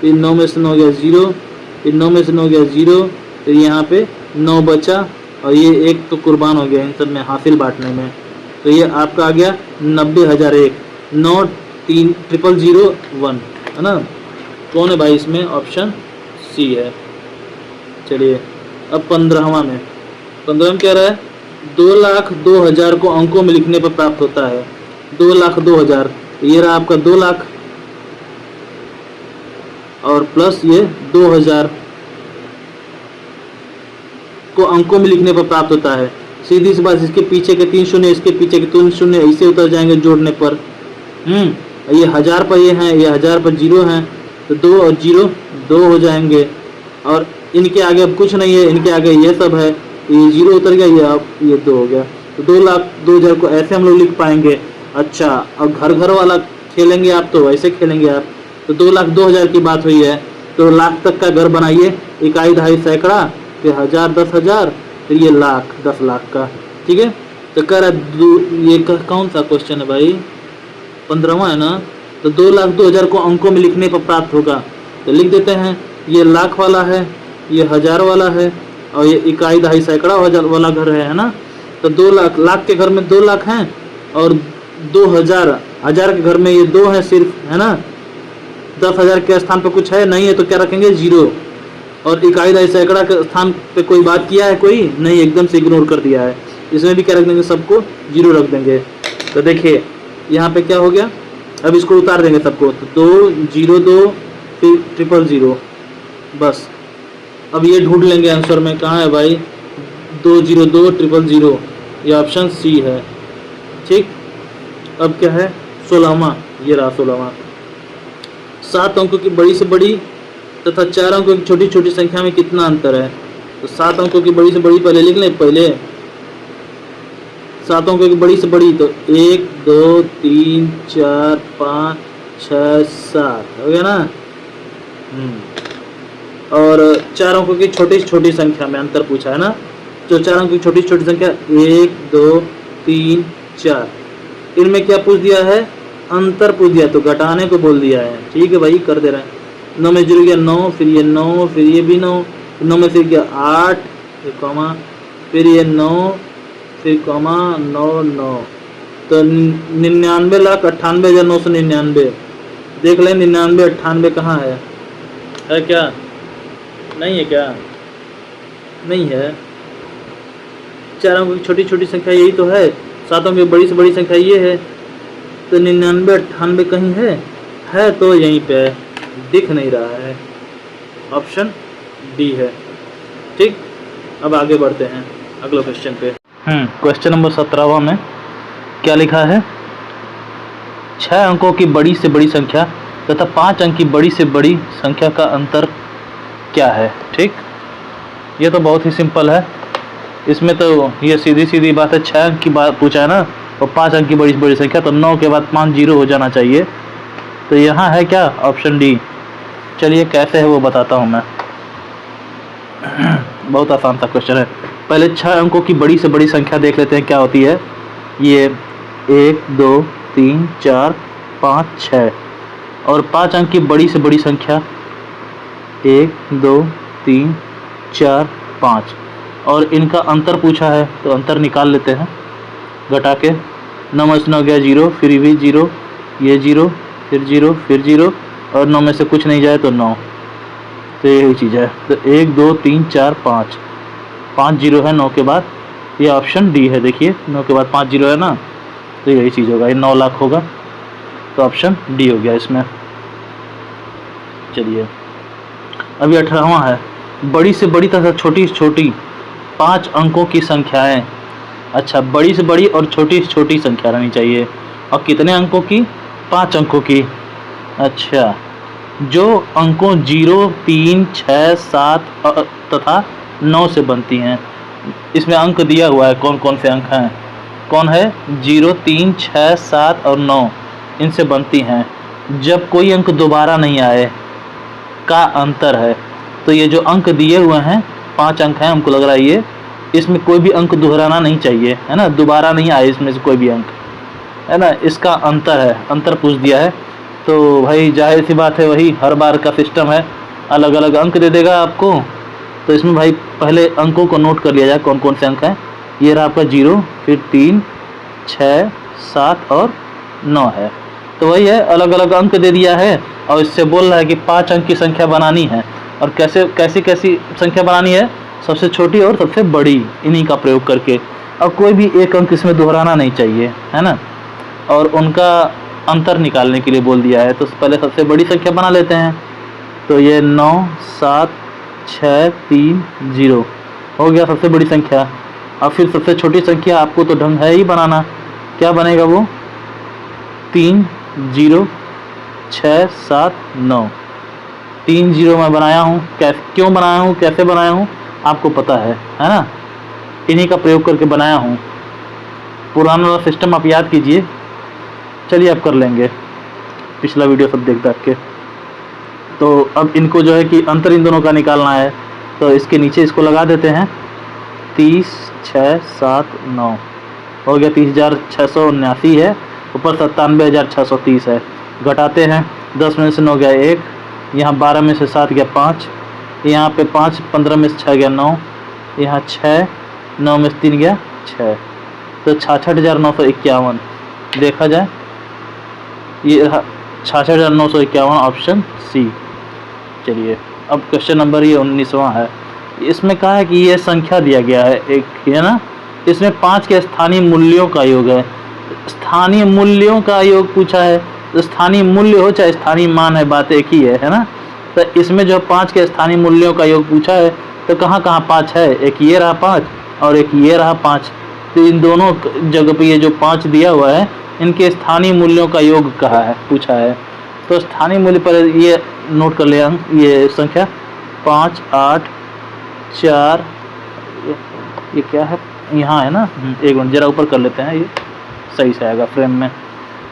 फिर 9 में से 9 गया 0, फिर 9 में से 9 गया 0, फिर यहाँ पे 9 बचा और ये 1 तो कुर्बान हो गया इन सब में हासिल बांटने में, तो ये आपका आ गया 90,001, 9 3 000 1, है ना। कौन है भाई इसमें, ऑप्शन सी है। चलिए अब 15वां में, 15 में क्या रहा है, 2,02,000 को अंकों में लिखने पर प्राप्त होता है। 2,02,000, ये रहा आपका 2 लाख और प्लस ये 2,000 को अंकों में लिखने पर प्राप्त होता है। सीधी सी बात, इसके पीछे के 3 शून्य, इसके पीछे के 3 शून्य ऐसे उतर जाएंगे जोड़ने पर। ये 1000 पर ये हैं, ये 1000 पर 0 हैं, तो 2 और 0 2 हो जाएंगे, और इनके आगे अब कुछ नहीं है, इनके आगे ये सब है, ये 0 उतर गया, ये अब ये 2 हो गया, तो 2,02,000 को ऐसे हम लोग लिख पाएंगे। अच्छा, अब घर घर वाला खेलेंगे आप, तो वैसे खेलेंगे आप, तो 2,02,000 की बात हुई है, तो लाख तक का घर बनाइए, इकाई दहाई सैकड़ा, फिर 1000 10,000, फिर ये लाख 10 लाख का। ठीक है, तो कह रहा ये कौन सा क्वेश्चन है भाई, 15वां है ना। तो 2,02,000 को अंकों में लिखने पर प्राप्त होगा, तो लिख देते हैं, ये लाख वाला है, ये 1000 वाला है, और ये इकाई दहाई सैकड़ा वाला घर है ना। तो 2 लाख, लाख के घर में 2 लाख हैं, और 2,000, 1000 के घर में ये 2 है सिर्फ, है ना। 10,000 के स्थान पर कुछ है नहीं है, तो क्या रखेंगे 0, और इकाई दहाई सैकड़ा के स्थान पे कोई बात किया है, कोई नहीं, एकदम से इग्नोर कर दिया है। इसमें भी क्या रख देंगे, सबको 0 रख देंगे। तो देखिए यहाँ पे क्या हो गया, अब इसको उतार देंगे सबको, तो 2 0 2 फिर 000, बस। अब ये ढूंढ लेंगे आंसर में, कहाँ है भाई, 202 000, ये ऑप्शन सी है। ठीक, अब क्या है 16वां, ये रहा 16वां। 7 अंकों की बड़ी से बड़ी तथा 4 अंकों की छोटी छोटी संख्या में कितना अंतर है। तो 7 अंकों की बड़ी से बड़ी पहले लिख लें, पहले 7 अंकों की बड़ी से बड़ी, तो 1 2 3 4 5 6 7 हो गया ना। और 4 अंकों की छोटी छोटी संख्या में अंतर पूछा है ना, जो 4 अंक की छोटी छोटी संख्या 1 2 3 4, इनमें क्या पूछ दिया है, अंतर पूछ दिया, तो घटाने को बोल दिया है। ठीक है भाई, कर दे रहे हैं। 9 में 0 गया 9, फिर ये 9, फिर ये भी 9, 9 में फिर गया 8, फिर कॉमा, फिर ये 9, फिर कॉमा 9 9, तो 99,98,999। देख लें 99 98 कहाँ है क्या? नहीं है क्या? नहीं है। 4 अंकों की छोटी छोटी संख्या यही तो है, 7 अंकों की बड़ी से बड़ी संख्या ये है, तो 99 98 कहीं है तो यहीं पे दिख नहीं रहा है, ऑप्शन डी है। ठीक, अब आगे बढ़ते हैं अगले क्वेश्चन पे। क्वेश्चन नंबर 17वां में क्या लिखा है, 6 अंकों की बड़ी से बड़ी संख्या तथा 5 अंक की बड़ी से बड़ी संख्या का अंतर क्या है। ठीक, ये तो बहुत ही सिंपल है, इसमें तो ये सीधी सीधी बात है। 6 अंक की बात पूछा है ना, और 5 अंक की बड़ी से बड़ी संख्या, तो 9 के बाद 5 0 हो जाना चाहिए, तो यहाँ है क्या, ऑप्शन डी। चलिए कैसे है वो बताता हूँ मैं। बहुत आसान सा क्वेश्चन है। पहले 6 अंकों की बड़ी से बड़ी संख्या देख लेते हैं क्या होती है। ये 1 2 3 4 5 6, और 5 अंक की बड़ी से बड़ी संख्या 1 2 3 4 5, और इनका अंतर पूछा है, तो अंतर निकाल लेते हैं घटा के। 9 में से 9 गया 0, फिर भी 0, ये 0, फिर 0, फिर 0, और 9 में से कुछ नहीं जाए तो 9, तो यही चीज़ है। तो 1 2 3 4 5, 5 0 है 9 के बाद, ये ऑप्शन डी है। देखिए 9 के बाद 5 0 है ना, तो यही चीज़ होगा, ये 9 लाख होगा, तो ऑप्शन डी हो गया इसमें। चलिए अभी 18वां है, बड़ी से बड़ी तथा छोटी से छोटी 5 अंकों की संख्याएं। अच्छा, बड़ी से बड़ी और छोटी से छोटी संख्या रहनी चाहिए, और कितने अंकों की, 5 अंकों की। अच्छा, जो अंकों 0 3 6 7 तथा 9 से बनती हैं। इसमें अंक दिया हुआ है, कौन कौन से अंक हैं, कौन है, 0 3 6 7 और 9, इनसे बनती हैं। जब कोई अंक दोबारा नहीं आए का अंतर है। तो ये जो अंक दिए हुए हैं 5 अंक हैं, हमको लग रहा है ये, इसमें कोई भी अंक दोहराना नहीं चाहिए, है ना, दोबारा नहीं आए इसमें से कोई भी अंक, है ना, इसका अंतर है, अंतर पूछ दिया है। तो भाई जाहिर सी बात है, वही हर बार का सिस्टम है, अलग अलग अंक दे देगा आपको। तो इसमें भाई पहले अंकों को नोट कर लिया जाए, कौन कौन से अंक हैं। ये रहा आपका 0, फिर 3 6 7 और 9 है, तो वही है, अलग अलग अंक दे दिया है, और इससे बोल रहा है कि 5 अंक की संख्या बनानी है। और कैसी संख्या बनानी है, सबसे छोटी और सबसे बड़ी, इन्हीं का प्रयोग करके, और कोई भी एक अंक इसमें दोहराना नहीं चाहिए, है ना, और उनका अंतर निकालने के लिए बोल दिया है। तो पहले सबसे बड़ी संख्या बना लेते हैं, तो ये 9 7 6 3 0 हो गया सबसे बड़ी संख्या। और फिर सबसे छोटी संख्या आपको तो ढंग है ही बनाना, क्या बनेगा वो, 3 0 6 7 9, 3 0 मैं बनाया हूँ, क्यों बनाया हूँ, कैसे बनाया हूँ, आपको पता है ना, इन्हीं का प्रयोग करके बनाया हूँ। पुराना वाला सिस्टम आप याद कीजिए। चलिए अब कर लेंगे, पिछला वीडियो सब देख के। तो अब इनको जो है कि अंतर इन दोनों का निकालना है, तो इसके नीचे इसको लगा देते हैं। 30 6 7 9 हो गया, 30,679 है, ऊपर 97,630 है। घटाते हैं, 10 में से 9 गया 1, यहाँ 12 में से 7 गया 5, यहाँ पे 5 15 में से 6 गया 9, यहाँ 6 9 में से 3 गया 6, तो 66,951 देखा जाए, ये 66,951 ऑप्शन सी। चलिए अब क्वेश्चन नंबर ये 19वां है। इसमें कहा है कि ये संख्या दिया गया है एक, है ना, इसमें 5 के स्थानीय मूल्यों का योग है। स्थानीय मूल्यों का योग पूछा है, तो स्थानीय मूल्य हो चाहे स्थानीय मान है, बात एक ही है ना। तो इसमें जो 5 के स्थानीय मूल्यों का योग पूछा है, तो कहाँ कहाँ 5 है, एक ये रहा 5 और एक ये रहा 5, तो इन दोनों जगह पे ये जो 5 दिया हुआ है, इनके स्थानीय मूल्यों का योग कहा है, पूछा है। तो स्थानीय मूल्य पर ये नोट कर लिया, ये संख्या 5 8 4, ये क्या है, यहाँ है ना, एक मिनट जरा ऊपर कर लेते हैं, ये सही से आएगा फ्रेम में।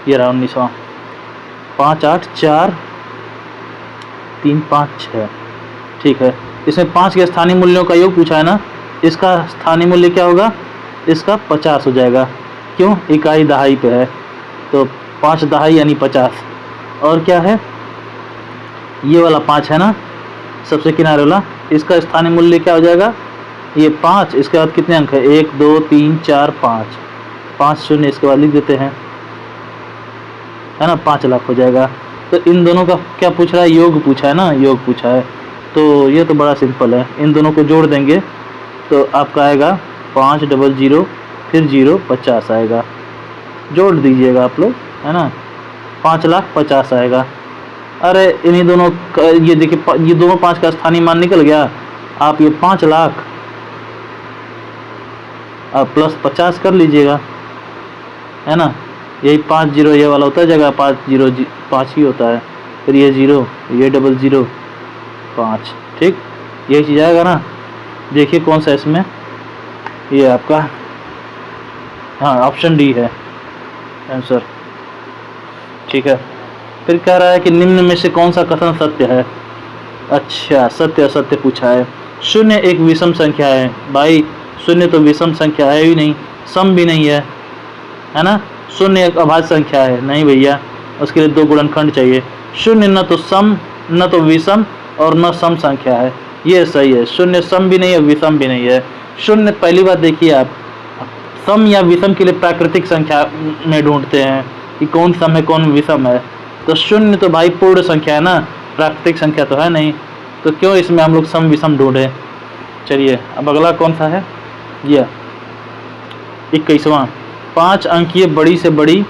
ये रहा 19वां, 5 8 4 3 5 6, ठीक है। इसमें 5 के स्थानीय मूल्यों का योग पूछा है ना, इसका स्थानीय मूल्य क्या होगा, इसका 50 हो जाएगा। क्यों, इकाई दहाई पे है, तो 5 दहाई यानी 50। और क्या है, ये वाला 5 है ना, सबसे किनारे वाला, इसका स्थानीय मूल्य क्या हो जाएगा, ये 5। इसके बाद कितने अंक है, 1 2 3 4 5, 5 शून्य इसके बाद लिख देते हैं, है ना, 5 लाख हो जाएगा। तो इन दोनों का क्या पूछ रहा है, योग पूछा है ना, योग पूछा है। तो ये तो बड़ा सिंपल है, इन दोनों को जोड़ देंगे तो आपका आएगा 500 फिर 0 50 आएगा। जोड़ दीजिएगा आप लोग, है ना, 5,50,000 आएगा। अरे इन्हीं दोनों ये देखिए, ये दोनों 5 का स्थानीय मान निकल गया। आप ये 5 लाख अब प्लस 50 कर लीजिएगा, है ना, यही 5 0 ये वाला होता है, जगह 5 0 5 ही होता है, फिर ये 0 ये 00 5, ठीक, यही चीज़ आएगा ना। देखिए कौन सा इसमें, ये आपका, हाँ ऑप्शन डी है आंसर, ठीक है। फिर कह रहा है कि निम्न में से कौन सा कथन सत्य है। अच्छा, सत्य असत्य पूछा है। शून्य एक विषम संख्या है। भाई शून्य तो विषम संख्या है ही नहीं, सम भी नहीं है ना। शून्य एक अभाज्य संख्या है, नहीं भैया, उसके लिए 2 गुणनखंड चाहिए। शून्य न तो सम न तो विषम और न सम संख्या है, ये सही है। शून्य सम भी नहीं है, विषम भी नहीं है। शून्य, पहली बात देखिए आप, सम या विषम के लिए प्राकृतिक संख्या में ढूंढते हैं कि कौन सम है कौन विषम है। तो शून्य तो भाई पूर्ण संख्या है ना, प्राकृतिक संख्या तो है नहीं, तो क्यों इसमें हम लोग सम विषम ढूंढे। चलिए अब अगला कौन सा है, यह 21वां। 5 अंकीय बड़ी से बड़ी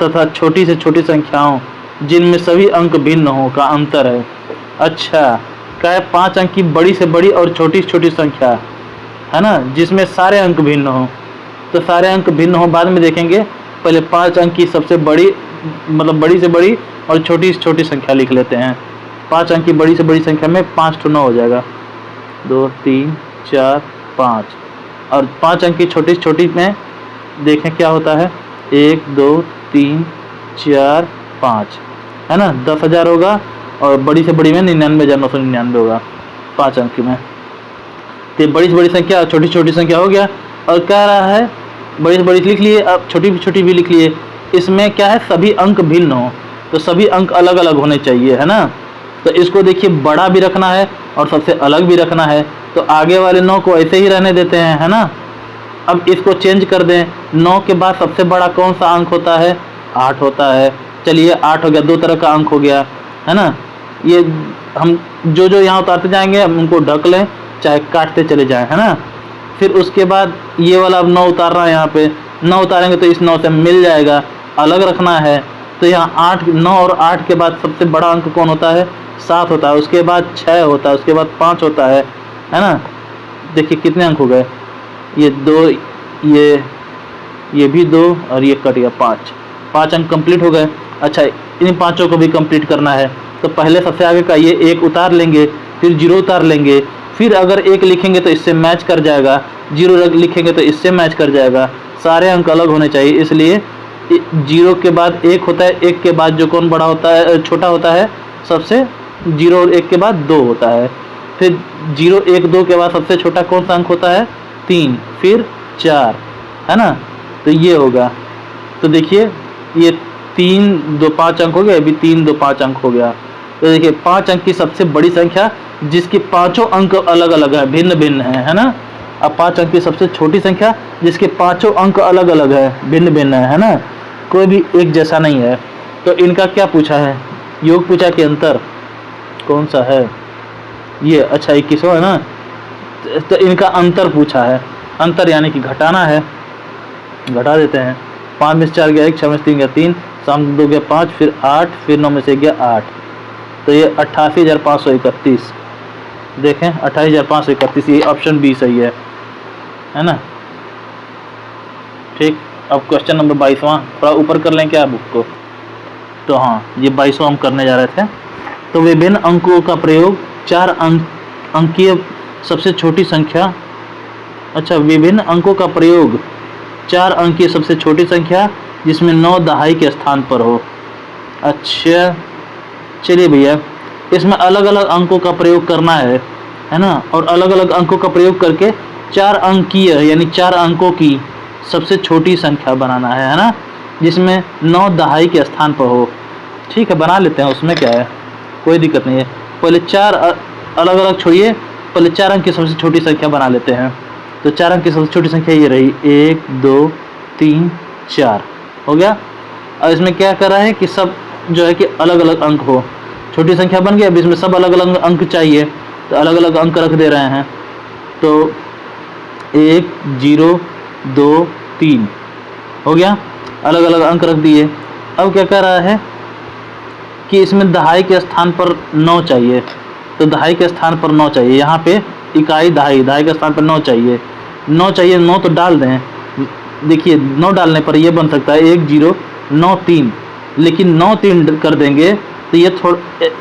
तथा छोटी से छोटी संख्याओं जिनमें सभी अंक भिन्न हो का अंतर है। अच्छा, क्या है, 5 अंक की बड़ी से बड़ी और छोटी से छोटी संख्या, है ना, जिसमें सारे अंक भिन्न हो। तो सारे अंक भिन्न हो बाद में देखेंगे, पहले 5 अंक की सबसे बड़ी, मतलब बड़ी से बड़ी और छोटी से छोटी संख्या लिख लेते हैं। 5 अंक की बड़ी से बड़ी संख्या में 5 तो 9 हो जाएगा, 2 3 4 5, और 5 अंक की छोटी से छोटी में देखें क्या होता है, 1 2 3 4 5, है ना, 10,000 होगा, और बड़ी से बड़ी में 99,999 होगा 5 अंक में। तो बड़ी से बड़ी संख्या और छोटी छोटी संख्या हो गया। और कह रहा है बड़ी से बड़ी लिख लिए, अब छोटी भी छोटी भी लिख लिए। इसमें क्या है, सभी अंक भिन्न हो, तो सभी अंक अलग अलग होने चाहिए, है ना। तो इसको देखिए बड़ा भी रखना है और सबसे अलग भी रखना है, तो आगे वाले 9 को ऐसे ही रहने देते हैं, है ना। अब इसको चेंज कर दें, 9 के बाद सबसे बड़ा कौन सा अंक होता है, 8 होता है। चलिए 8 हो गया, 2 तरह का अंक हो गया, है ना। ये हम जो जो यहाँ उतारते जाएंगे हम उनको ढक लें, चाहे काटते चले जाएं, है ना। फिर उसके बाद ये वाला अब 9 उतार रहा है, यहाँ पे 9 उतारेंगे तो इस 9 से मिल जाएगा, अलग रखना है। तो यहाँ 8 9 और 8 के बाद सबसे बड़ा अंक कौन होता है, 7 होता है, उसके बाद 6 होता है, उसके बाद 5 होता है ना। देखिए कितने अंक हो गए, ये 2, ये भी 2 और ये कट गया 5 अंक कंप्लीट हो गए। अच्छा, इन 5 को भी कंप्लीट करना है, तो पहले सबसे आगे का ये 1 उतार लेंगे, फिर 0 उतार लेंगे, फिर अगर 1 लिखेंगे तो इससे मैच कर जाएगा, 0 लिखेंगे तो इससे मैच कर जाएगा। सारे अंक अलग होने चाहिए, इसलिए 0 के बाद 1 होता है, 1 के बाद जो कौन बड़ा होता है, छोटा होता है सबसे, 0 और 1 के बाद 2 होता है, फिर 0 1 2 के बाद सबसे छोटा कौन सा अंक होता है, 3, फिर 4, है ना। तो ये होगा, तो देखिए ये 3 2 5 अंक हो गया, अभी 3 2 5 अंक हो गया। तो देखिए 5 अंक की सबसे बड़ी संख्या जिसकी 5 अंक अलग अलग है, भिन्न भिन्न है ना। अब 5 अंक की सबसे छोटी संख्या जिसके 5 अंक अलग अलग है, भिन्न भिन्न है ना, कोई भी एक जैसा नहीं है। तो इनका क्या पूछा है, योग पूछा कि अंतर, कौन सा है ये, अच्छा 21वां है ना। तो इनका अंतर पूछा है, अंतर यानी कि घटाना है, घटा देते हैं। 5 में से 4 गया 1, 6 में से 3 गया 3, 7 में 2 गया 5, फिर 8, फिर 9 में से गया 8, तो ये 88,531। देखें 28,531, ये ऑप्शन बी सही है ना। ठीक, अब क्वेश्चन नंबर 22वां, थोड़ा ऊपर कर लें क्या बुक को, तो हाँ ये 22वां हम करने जा रहे थे। तो विभिन्न अंकों का प्रयोग 4 अंकीय सबसे छोटी संख्या, अच्छा विभिन्न अंकों का प्रयोग 4 अंकीय सबसे छोटी संख्या जिसमें 9 दहाई के स्थान पर हो। अच्छा चलिए भैया, इसमें अलग अलग अंकों का प्रयोग करना है, है ना, और अलग अलग अंकों का प्रयोग करके 4 अंकीय यानी 4 अंकों की सबसे छोटी संख्या बनाना है ना, जिसमें 9 दहाई के स्थान पर हो। ठीक है, बना लेते हैं, उसमें क्या है, कोई दिक्कत नहीं है। पहले 4 अलग अलग छोड़िए, पहले 4 अंक की सबसे छोटी संख्या बना लेते हैं। तो 4 अंक की सबसे छोटी संख्या ये रही, 1 2 3 4 हो गया। अब इसमें क्या कर रहा है कि सब जो है कि अलग अलग अंक हो, छोटी संख्या बन गई। अब इसमें सब अलग अलग अंक चाहिए, तो अलग अलग अंक रख दे रहे हैं। तो 1 0 2 3 हो गया, अलग अलग अंक रख दिए। अब क्या कर रहा है कि इसमें दहाई के स्थान पर 9 चाहिए, तो दहाई के स्थान पर 9 चाहिए। यहाँ पे इकाई दहाई, दहाई के स्थान पर 9 चाहिए, 9 चाहिए, 9 तो डाल दें। देखिए 9 डालने पर ये बन सकता है 1 0 9 3, लेकिन 9 3 कर देंगे तो ये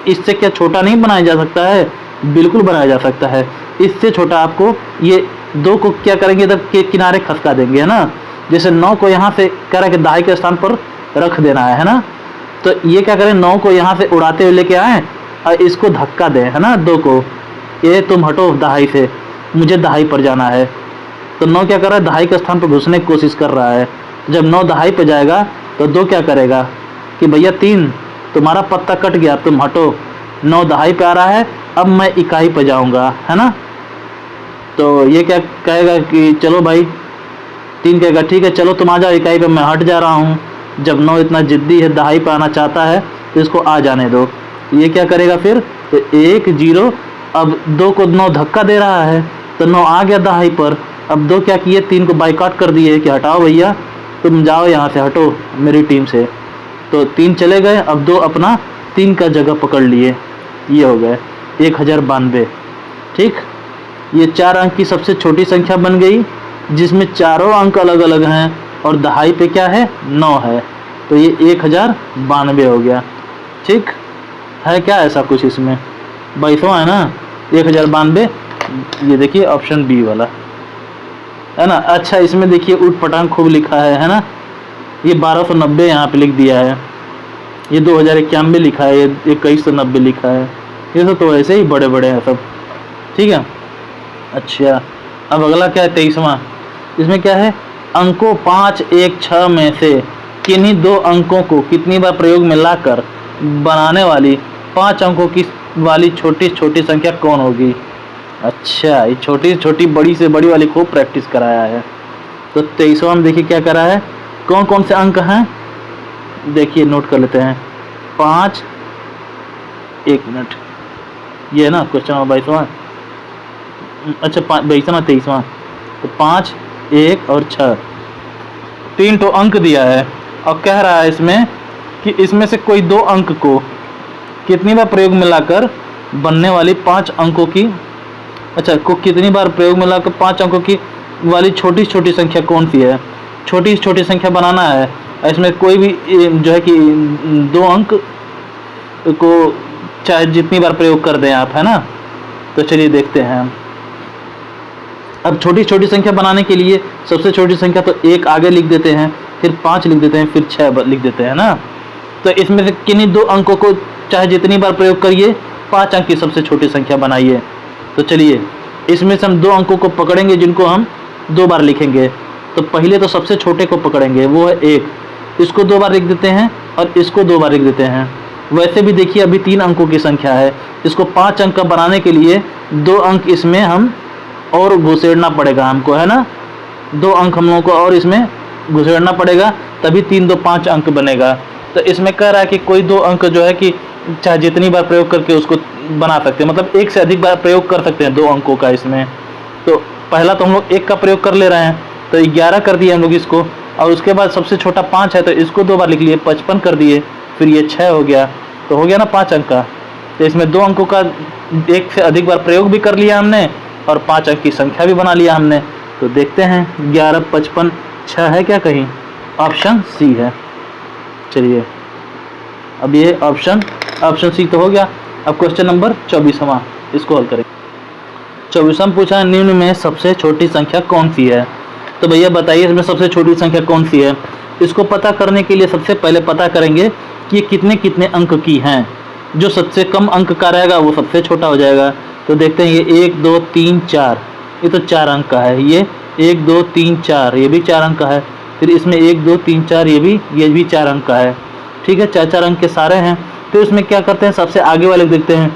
इससे क्या छोटा नहीं बनाया जा सकता है? बिल्कुल बनाया जा सकता है। इससे छोटा आपको ये 2 को क्या करेंगे, इधर के किनारे खसका देंगे, है ना। जैसे 9 को यहाँ से कह रहा है कि दहाई के स्थान पर रख देना है ना, तो ये क्या करें, 9 को यहाँ से उड़ाते हुए लेके आए और इसको धक्का दें, है ना, 2 को, ये तुम हटो दहाई से, मुझे दहाई पर जाना है। तो 9 क्या कर रहा है, दहाई के स्थान पर घुसने की कोशिश कर रहा है। जब 9 दहाई पे जाएगा तो 2 क्या करेगा कि भैया 3 तुम्हारा पत्ता कट गया, तुम हटो। 9 दहाई पे आ रहा है, अब मैं इकाई पे जाऊंगा, है ना। तो ये क्या कहेगा कि चलो भाई, 3 कहेगा ठीक है चलो तुम आ जाओ इकाई पे, मैं हट जा रहा हूँ। जब 9 इतना जिद्दी है, दहाई पे आना चाहता है, तो इसको आ जाने दो। ये क्या करेगा फिर, तो 1 0, अब 2 को 9 धक्का दे रहा है, तो 9 आ गया दहाई पर। अब 2 क्या किए, 3 को बाइकाट कर दिए कि हटाओ भैया, तुम जाओ यहाँ से, हटो मेरी टीम से। तो 3 चले गए, अब 2 अपना 3 का जगह पकड़ लिए, ये हो गए 1092। ठीक, ये 4 अंक की सबसे छोटी संख्या बन गई, जिसमें चारों अंक अलग अलग हैं और दहाई पे क्या है, 9 है। तो ये 1092 हो गया। ठीक है, क्या ऐसा कुछ इसमें 22वां है ना, 1092, ये देखिए ऑप्शन बी वाला, है ना। अच्छा, इसमें देखिए ऊट पटांग खूब लिखा है ना, ये 1290 यहाँ पे लिख दिया है, ये 2091 लिखा है, ये 2190 लिखा है, ये सब तो ऐसे ही बड़े बड़े हैं सब। ठीक है, अच्छा अब अगला क्या है, 23वां। इसमें क्या है, अंकों 5 1 6 में से किन्हीं 2 अंकों को कितनी बार प्रयोग में लाकर बनाने वाली 5 अंकों की वाली छोटी छोटी संख्या कौन होगी। अच्छा, ये छोटी छोटी बड़ी से बड़ी वाली खूब प्रैक्टिस कराया है। तो 23वां में देखिए क्या करा है, कौन कौन से अंक हैं, देखिए नोट कर लेते हैं। 5, 1 मिनट, ये है ना क्वेश्चन नंबर 22वां, अच्छा 22वां 23वां, तो 5 1 और 6, 3 तो अंक दिया है। और कह रहा है इसमें कि इसमें से कोई 2 अंक को कितनी बार प्रयोग में लाकर बनने वाली 5 अंकों की, अच्छा को कितनी बार प्रयोग में लाकर 5 अंकों की वाली छोटी छोटी संख्या कौन सी है। छोटी छोटी संख्या बनाना है, इसमें कोई भी जो है कि 2 अंक को चाहे जितनी बार प्रयोग कर दें आप, है ना। तो चलिए देखते हैं हम। अब छोटी छोटी संख्या बनाने के लिए सबसे छोटी संख्या तो 1 आगे लिख देते हैं, फिर 5 लिख देते हैं, फिर 6 लिख देते हैं ना। तो इसमें से किन्हीं 2 अंकों को चाहे जितनी बार प्रयोग करिए, 5 अंक की सबसे छोटी संख्या बनाइए। तो चलिए इसमें से हम 2 अंकों को पकड़ेंगे जिनको हम 2 बार लिखेंगे। तो पहले तो सबसे छोटे को पकड़ेंगे, वो है 1, इसको 2 बार लिख देते हैं और इसको 2 बार लिख देते हैं। वैसे भी देखिए अभी 3 अंकों की संख्या है, इसको 5 अंक का बनाने के लिए 2 अंक इसमें हम और घुसेड़ना पड़ेगा हमको, है ना। 2 अंक हम लोगों को और इसमें घुसेड़ना पड़ेगा, तभी 3 2 5 अंक बनेगा। तो इसमें कह रहा है कि कोई 2 अंक जो है कि चाहे जितनी बार प्रयोग करके उसको बना सकते हैं, मतलब 1 से अधिक बार प्रयोग कर सकते हैं 2 अंकों का इसमें। तो पहला तो हम लोग 1 का प्रयोग कर ले रहे हैं, तो 11 कर दिए हम लोग इसको, और उसके बाद सबसे छोटा 5 है तो इसको 2 बार लिख लिए, 55 कर दिए, फिर ये 6 हो गया, तो हो गया ना 5 अंक का। तो इसमें 2 अंकों का 1 से अधिक बार प्रयोग भी कर लिया हमने और 5 अंक की संख्या भी बना लिया हमने। तो देखते हैं 11 55 6 है क्या कहीं, ऑप्शन सी है। चलिए अब ये ऑप्शन सी तो हो गया। अब क्वेश्चन नंबर 24वां, इसको हल करें। 24वां पूछा है, निम्न में सबसे छोटी संख्या कौन सी है। तो भैया बताइए इसमें सबसे छोटी संख्या कौन सी है। इसको पता करने के लिए सबसे पहले पता करेंगे कि कितने कितने अंक की हैं। जो सबसे कम अंक का रहेगा वो सबसे छोटा हो जाएगा, तो देखते हैं ये 1 2 3 4, ये तो 4 अंक का है। ये 1 2 3 4, ये भी 4 अंक का है। फिर इसमें 1 2 3 4, ये भी 4 अंक का है। ठीक है, 4 4 अंक के सारे हैं। तो इसमें क्या करते हैं, सबसे आगे वाले देखते हैं,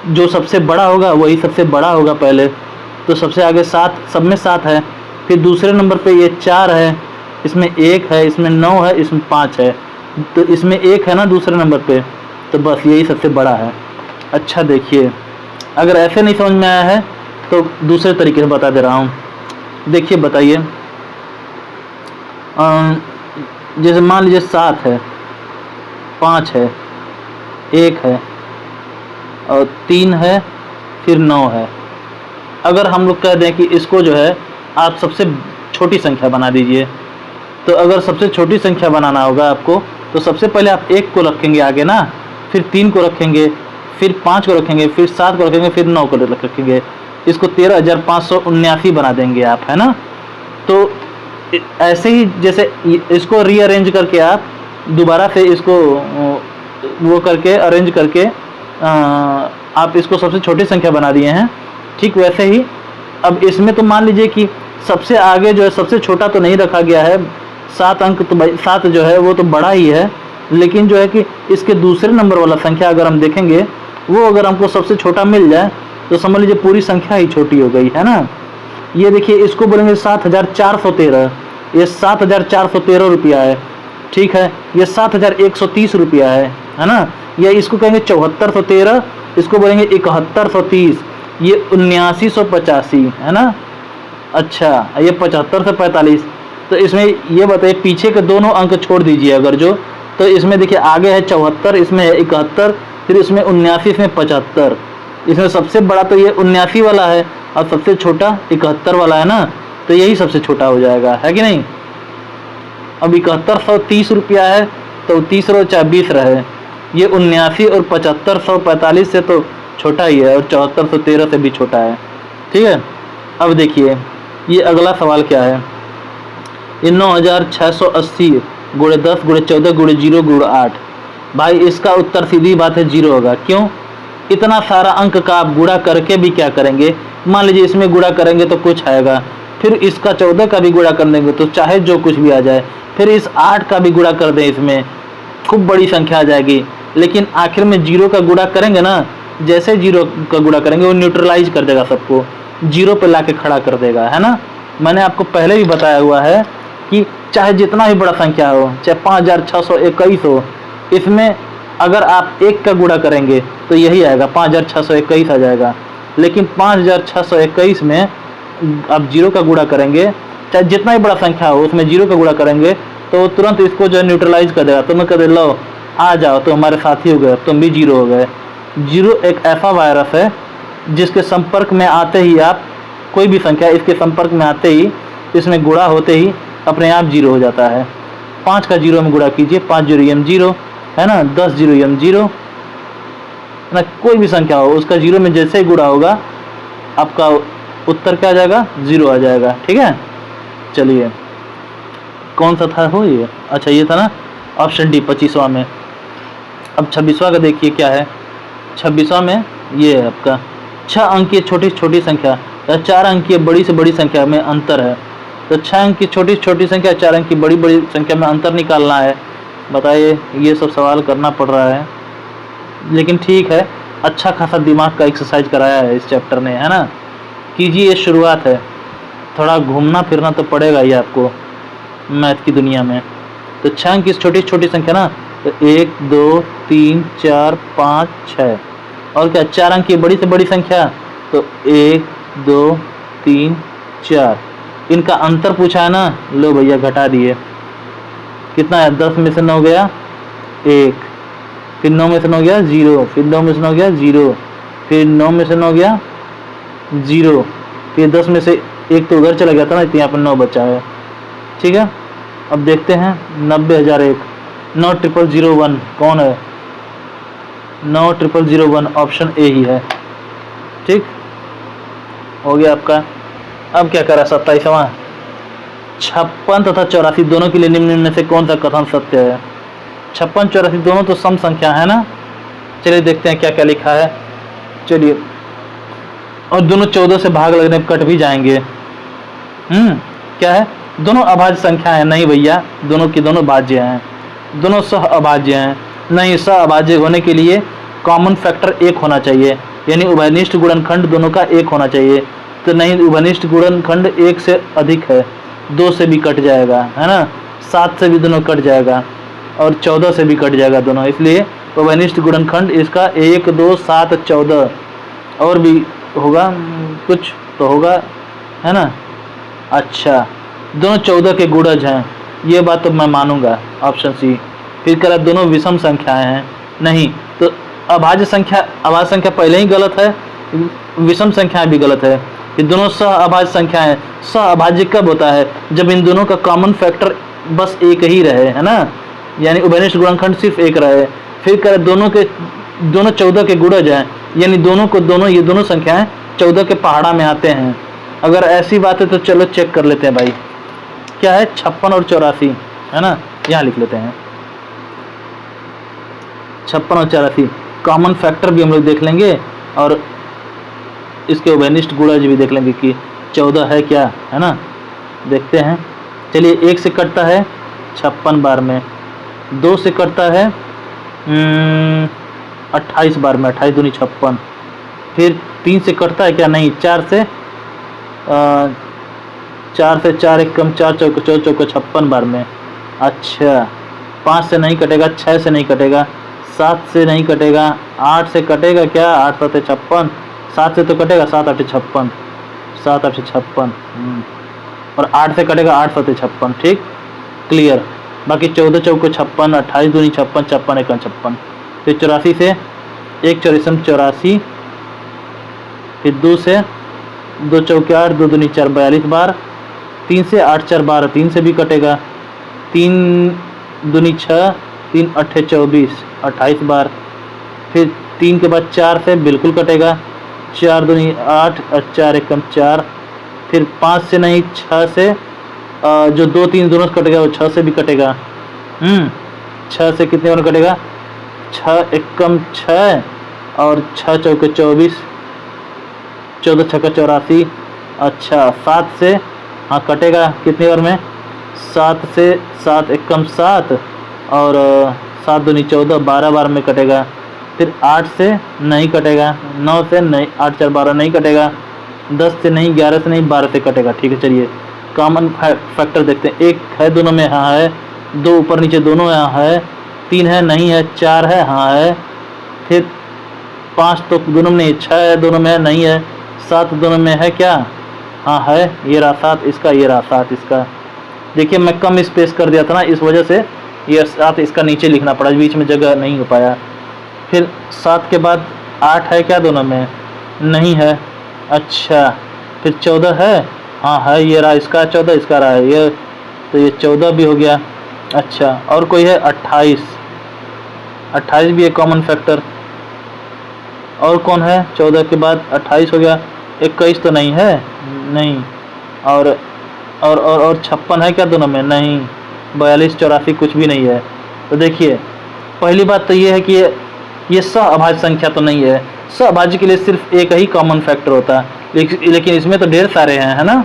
जो सबसे बड़ा होगा वही सबसे बड़ा होगा पहले। तो सबसे आगे 7, सब में 7 है। फिर दूसरे नंबर पे ये 4 है, इसमें 1 है, इसमें 9 है, इसमें 5 है। तो इसमें 1 है ना दूसरे नंबर पे, तो बस यही सबसे बड़ा है। अच्छा देखिए, अगर ऐसे नहीं समझ में आया है तो दूसरे तरीके से बता दे रहा हूँ। देखिए बताइए, जैसे मान लीजिए 7 है, 5 है, 1 है और 3 है, फिर 9 है। अगर हम लोग कह दें कि इसको जो है आप सबसे छोटी संख्या बना दीजिए, तो अगर सबसे छोटी संख्या बनाना होगा आपको, तो सबसे पहले आप 1 को रखेंगे आगे ना, फिर 3 को रखेंगे, फिर 5 को रखेंगे, फिर 7 को रखेंगे, फिर 9 को रखेंगे। इसको 13,579 बना देंगे आप, है ना। तो ऐसे ही जैसे इसको रीअरेंज करके आप दोबारा से इसको वो करके अरेंज करके आप इसको सबसे छोटी संख्या बना दिए हैं, ठीक वैसे ही अब इसमें तो मान लीजिए कि सबसे आगे जो है सबसे छोटा तो नहीं रखा गया है, 7 अंक तो भाई 7 जो है वो तो बड़ा ही है, लेकिन जो है कि इसके दूसरे नंबर वाला संख्या अगर हम देखेंगे, वो अगर हमको सबसे छोटा मिल जाए तो समझ लीजिए पूरी संख्या ही छोटी हो गई, है ना। ये देखिए, इसको बोलेंगे 7,413, ये 7,413 रुपया है, ठीक है। ये 7,130 रुपया है ना। या इसको कहेंगे 7413, इसको बोलेंगे 7130, ये 7985, है ना। अच्छा, ये 75 से 45। तो इसमें ये बताइए, पीछे के दोनों अंक छोड़ दीजिए अगर जो, तो इसमें देखिए आगे है 74, इसमें है 71, फिर इसमें 79, इसमें 75। इसमें सबसे बड़ा तो ये 79 वाला है और सबसे छोटा 71 वाला है ना, तो यही सबसे छोटा हो जाएगा, है कि नहीं। अब 7130 रुपया है तो 30 और 20 रहे, ये 79 और 7545 से तो छोटा ही है, और 7413 से भी छोटा है, ठीक है। अब देखिए ये अगला सवाल क्या है, ये 9680 गुणे 10 गुणे 14 गुणे 0 गुणे 8। भाई इसका उत्तर सीधी बात है 0 होगा। क्यों? इतना सारा अंक का आप गुणा करके भी क्या करेंगे, मान लीजिए इसमें गुणा करेंगे तो कुछ आएगा, फिर इसका 14 का भी गुणा कर देंगे तो चाहे जो कुछ भी आ जाए, फिर इस 8 का भी गुणा कर दें, इसमें खूब बड़ी संख्या आ जाएगी। लेकिन आखिर में 0 का गुणा करेंगे ना, जैसे 0 का गुणा करेंगे वो न्यूट्रलाइज कर देगा, सबको 0 पे लाके खड़ा कर देगा, है ना। मैंने आपको पहले भी बताया हुआ है कि चाहे जितना ही बड़ा संख्या हो, चाहे 5621 हो, इसमें अगर आप 1 का गुणा करेंगे तो यही आएगा, 5621 आ जाएगा। लेकिन 5621 में आप 0 का गुणा करेंगे, चाहे जितना ही बड़ा संख्या हो उसमें 0 का गुणा करेंगे तो वो तुरंत इसको जो है न्यूट्रलाइज कर देगा। तो मैं कह दे लो आ जाओ, तो हमारे साथी हो गए, तुम भी 0 हो गए। 0 एक ऐसा वायरस है जिसके संपर्क में आते ही आप, कोई भी संख्या इसके संपर्क में आते ही, इसमें गुणा होते ही अपने आप 0 हो जाता है। 5 का 0 में गुणा कीजिए, 5 0 यम 0, है ना, 10 0 यम 0, ना कोई भी संख्या हो उसका 0 में जैसे ही गुणा होगा आपका उत्तर क्या आ जाएगा, 0 आ जाएगा, ठीक है। चलिए कौन सा था हो ये, अच्छा ये था ना ऑप्शन डी 25वां में। अब 26वां का देखिए क्या है। 26वां में ये है आपका 6 अंक की छोटी छोटी संख्या या 4 अंक की बड़ी से बड़ी संख्या में अंतर है। तो 6 अंक की छोटी छोटी संख्या, 4 अंक की बड़ी बड़ी संख्या में अंतर निकालना है। बताइए, ये सब सवाल करना पड़ रहा है, लेकिन ठीक है, अच्छा खासा दिमाग का एक्सरसाइज कराया है इस चैप्टर ने, है ना। कीजिए, ये शुरुआत है, थोड़ा घूमना फिरना तो पड़ेगा ही आपको मैथ की दुनिया में। तो 6 अंक की छोटी छोटी संख्या ना, तो 1 2 3 4 5 6, और क्या 4 अंक की बड़ी से बड़ी संख्या, तो 1 2 3 4, इनका अंतर पूछा है ना, लो भैया घटा दिए, कितना है, 10 में से 9 गया 1, फिर 9 में से 9 गया 0, फिर 9 में से 9 गया 0, फिर 9 में से 9 गया 0, फिर 10 में से 1 तो उधर चला गया था ना, इतने यहाँ पर 9 बचा है, ठीक है। अब देखते हैं 90,001, 90,001 कौन है, 90,001 ऑप्शन ए ही है, ठीक हो गया आपका। अब क्या करा 27वां, 56 तथा 84 दोनों के लिए निम्न में से कौन सा कथन सत्य है। 56 84 दोनों तो सम संख्या है ना। चलिए देखते हैं क्या क्या लिखा है। चलिए और दोनों 14 से भाग लगने पर कट भी जाएंगे। क्या है, दोनों अभाज्य संख्या है? नहीं भैया, दोनों की दोनों भाज्य हैं, दोनों सह अभाज्य हैं। नहीं, सह अभाज्य होने के लिए कॉमन फैक्टर 1 होना चाहिए, यानी उभयनिष्ठ गुणनखंड दोनों का 1 होना चाहिए। तो नहीं, उभयनिष्ठ गुणनखंड 1 से अधिक है, 2 से भी कट जाएगा, है ना, 7 से भी दोनों कट जाएगा और 14 से भी कट जाएगा दोनों। इसलिए उभयनिष्ठ गुणनखंड इसका 1, 2, 7, 14 और भी होगा, कुछ तो होगा, है ना। अच्छा, दोनों 14 के गुणज हैं, ये बात तो मैं मानूंगा, ऑप्शन सी। फिर कह रहा दोनों विषम संख्याएं हैं, नहीं, तो अभाज्य संख्या पहले ही गलत है, विषम संख्याएं भी गलत है। ये दोनों सह अभाज्य संख्याएं। सह अभाज्य कब होता है? जब इन दोनों का कॉमन फैक्टर बस 1 ही रहे, है ना, यानी उभयनिष्ठ गुणनखंड सिर्फ 1 रहे। फिर कह रहे दोनों 14 के गुणज हैं, यानी ये दोनों संख्याएं 14 के पहाड़ा में आते हैं। अगर ऐसी बात है तो चलो चेक कर लेते हैं भाई, क्या है 56 और 84, है ना, यहाँ लिख लेते हैं 56 और 84। कॉमन फैक्टर भी हम लोग देख लेंगे और इसके उभयनिष्ठ गुणज भी देख लेंगे कि 14 है क्या, है ना, देखते हैं। चलिए, 1 से कटता है 56 बार में, 2 से कटता है 28 बार में, 28 दूनी 56। फिर 3 से कटता है क्या? नहीं, 4 से 4 1 कम 4 चौके 56 बार में। अच्छा, 5 से नहीं कटेगा, 6 से नहीं कटेगा, 7 से नहीं कटेगा, 8 से कटेगा क्या? 8 7 56, 7 से तो कटेगा, 7 8 56, 7 8 56, और 8 से कटेगा, 8 7 56। ठीक, क्लियर। बाकी 14 चौके 56, 28 दूनी 56, 56 1 56। फिर 84 से 1 चौरीसम 84, फिर 2 से 2 चौके 8, 2 दूनी 4 42 बार। 3 से 8 4 12, 3 से भी कटेगा, 3 दूनी 6, 3 8 24, 28 बार। फिर 3 के बाद 4 से बिल्कुल कटेगा, 4 दूनी 8 और 4 1 4। फिर 5 से नहीं, 6 से जो 2 3 दोनों से कटेगा वो 6 से भी कटेगा। 6 से कितने बार कटेगा? 6 1 6 और 6 चौके 24, 14 6 84। अच्छा, 7 से हाँ कटेगा कितनी बार में? 7 से 7 1 7 और 7 दूनी 14, 12 बार में कटेगा। फिर 8 से नहीं कटेगा, 9 से नहीं, 8 4 12 नहीं कटेगा, 10 से नहीं, 11 से नहीं, 12 से कटेगा। ठीक है, चलिए कॉमन फैक्टर देखते हैं। 1 है दोनों में, हाँ है। 2 ऊपर नीचे दोनों यहाँ है। 3 है, नहीं है। 4 है, हाँ है। फिर 5 तो दोनों में, 6 है दोनों में, नहीं है। 7 दोनों में है क्या? हाँ है, ये रहा 7 इसका, ये रहा 7 इसका। देखिए मैं कम स्पेस कर दिया था ना, इस वजह से ये 7 इसका नीचे लिखना पड़ा, बीच में जगह नहीं हो पाया। फिर 7 के बाद 8 है क्या दोनों में? नहीं है। अच्छा, फिर 14 है, हाँ है, ये रहा इसका 14, इसका रहा है ये, तो ये 14 भी हो गया। अच्छा, और कोई है? 28, 28 भी एक कॉमन फैक्टर। और कौन है? 14 के बाद 28 हो गया। 21 तो नहीं है, नहीं। और 56 है क्या दोनों में? नहीं। 42 84 कुछ भी नहीं है। तो देखिए पहली बात तो ये है कि ये सहअभाज्य संख्या तो नहीं है। सहअभाज्य के लिए सिर्फ एक ही कॉमन फैक्टर होता है, लेकिन इसमें तो ढेर सारे हैं, है ना।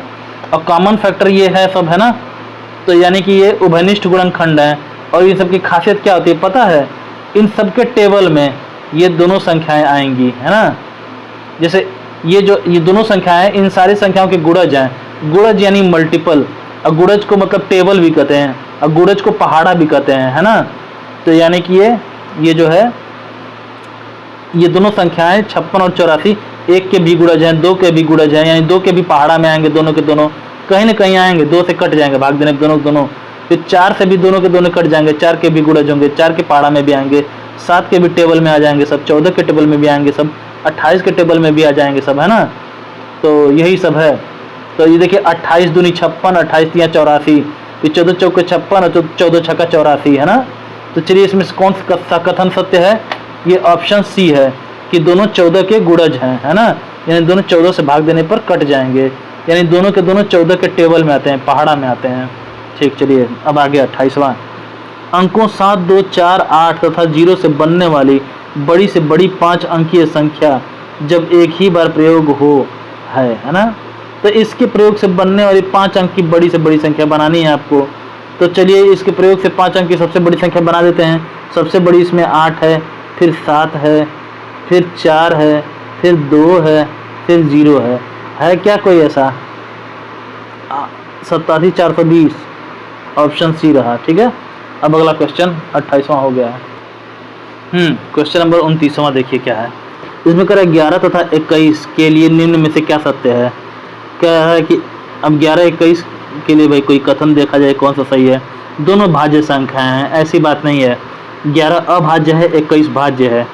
और कॉमन फैक्टर ये है सब, है ना। तो यानी कि ये उभयनिष्ठ गुणनखंड है। और इन सब की खासियत क्या होती है पता है? इन सब के टेबल में ये दोनों संख्याएं आएंगी, है ना। जैसे ये दोनों संख्याएं, इन सारी संख्याओं के गुणज हैं। गुणज यानी मल्टीपल, और गुणज को मतलब टेबल भी कहते हैं, और गुणज को पहाड़ा भी कहते हैं, है ना। तो यानी कि ये जो है, ये दोनों संख्याएं 56 और 84 एक के भी गुणज हैं, 2 के भी गुणज हैं, यानी 2 के भी पहाड़ा में आएंगे, दोनों के दोनों कहीं ना कहीं आएंगे। 2 से कट जाएंगे, भाग देने दोनों। फिर 4 से भी दोनों के दोनों कट जाएंगे, 4 के भी गुणज होंगे, 4 के पहाड़ा में भी आएंगे। 7 के भी टेबल में आ जाएंगे सब, 14 के टेबल में भी आएंगे सब, 28 के टेबल में भी आ जाएंगे सब, है ना। तो यही सब है। तो ये देखिए 28 दूनी 56, 28 तिया 84, फिर 14 चौके 56 और 14 छक्का 84, है ना। तो चलिए इसमें कौन सा कथन सत्य है? ये ऑप्शन सी है कि दोनों 14 के गुणज हैं, है ना। यानी दोनों 14 से भाग देने पर कट जाएंगे, यानी दोनों के दोनों 14 के टेबल में आते हैं, पहाड़ा में आते हैं। ठीक, चलिए अब आगे 28वां। अंकों 7 2 4 8 तथा 0 से बनने वाली बड़ी से बड़ी 5 अंकीय संख्या जब एक ही बार प्रयोग हो है ना। तो इसके प्रयोग से बनने वाली 5 अंक की बड़ी से बड़ी संख्या बनानी है आपको। तो चलिए इसके प्रयोग से 5 अंक की सबसे बड़ी संख्या बना देते हैं। सबसे बड़ी इसमें 8 है, फिर 7 है, फिर 4 है, फिर 2 है, फिर 0 है क्या कोई ऐसा? 87,420 ऑप्शन सी रहा। ठीक है, अब अगला क्वेश्चन 28वां हो गया है। क्वेश्चन नंबर 29वां देखिए क्या है। इसमें कह रहा है 11 तथा 21 के लिए निम्न में से क्या सत्य है। क्या है कि अब 11-21 के लिए भाई कोई कथन देखा जाए कौन सा सही है। दोनों भाज्य संख्याएं हैं, ऐसी बात नहीं है। 11 अभाज्य है, 21 भाज्य है।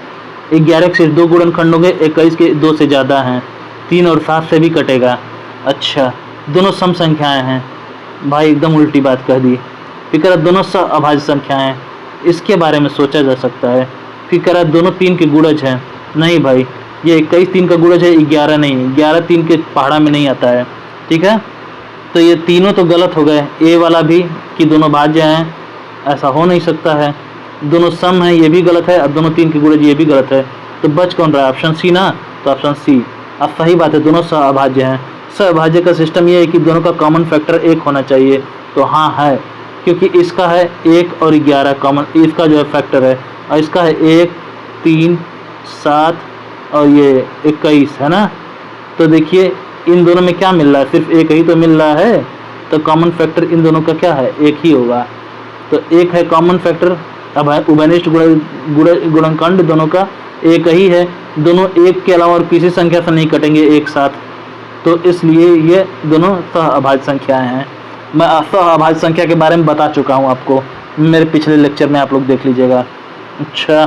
11 के सिर्फ 2 गुणनखंड होंगे, 21 के 2 से ज़्यादा हैं। 3 और 7 से भी कटेगा। अच्छा, दोनों सम संख्याएं हैं। भाई एकदम उल्टी बात कह दी। फिर दोनों अभाज्य संख्याएं हैं, इसके बारे में सोचा जा सकता है। फिर दोनों 3 के गुणज हैं। नहीं भाई, ये 21 3 का गुणज है, 11 नहीं। 11 3 के पहाड़ा में नहीं आता है। ठीक है, तो ये तीनों तो गलत हो गए। ए वाला भी कि दोनों भाज्य हैं, ऐसा हो नहीं सकता है। दोनों सम हैं, ये भी गलत है। और दोनों 3 के गुणज, ये भी गलत है। तो बच कौन रहा है? ऑप्शन सी ना। तो ऑप्शन सी अब सही बात है, दोनों सहअभाज्य हैं। सहअभाज्य का सिस्टम ये है कि दोनों का कॉमन फैक्टर 1 होना चाहिए। तो हाँ है, क्योंकि इसका है 1 और 11 कॉमन, इसका जो है फैक्टर है। और इसका है 1 3 7 और ये 21 है ना। तो देखिए इन दोनों में क्या मिल रहा है? सिर्फ 1 ही तो मिल रहा है। तो कॉमन फैक्टर इन दोनों का क्या है? 1 ही होगा। तो 1 है कॉमन फैक्टर। अब उभयनिष्ठ गुणनखंड दोनों का 1 ही है। दोनों 1 के अलावा और किसी संख्या से नहीं कटेंगे एक साथ। तो इसलिए ये दोनों सहअभाज्य संख्याएं हैं। मैं सहअभाज्य संख्या के बारे में बता चुका हूँ आपको, मेरे पिछले लेक्चर में आप लोग देख लीजिएगा। अच्छा,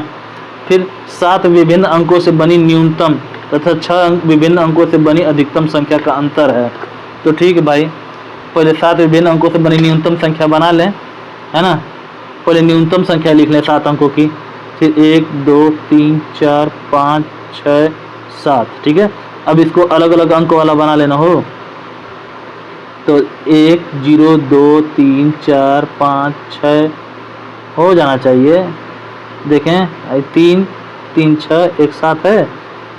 फिर 7 विभिन्न अंकों से बनी न्यूनतम तथा 6 विभिन्न अंकों से बनी अधिकतम संख्या का अंतर है। तो ठीक है भाई, पहले 7 विभिन्न अंकों से बनी न्यूनतम संख्या बना लें, है ना। पहले न्यूनतम संख्या लिख लें 7 अंकों की। फिर 1 2 3 4 5 6 7। ठीक है, अब इसको अलग अलग अंक वाला बना लेना हो। तो 1 0 2 3 4 5 6 हो जाना चाहिए। देखें 3 3 6 1 7 है।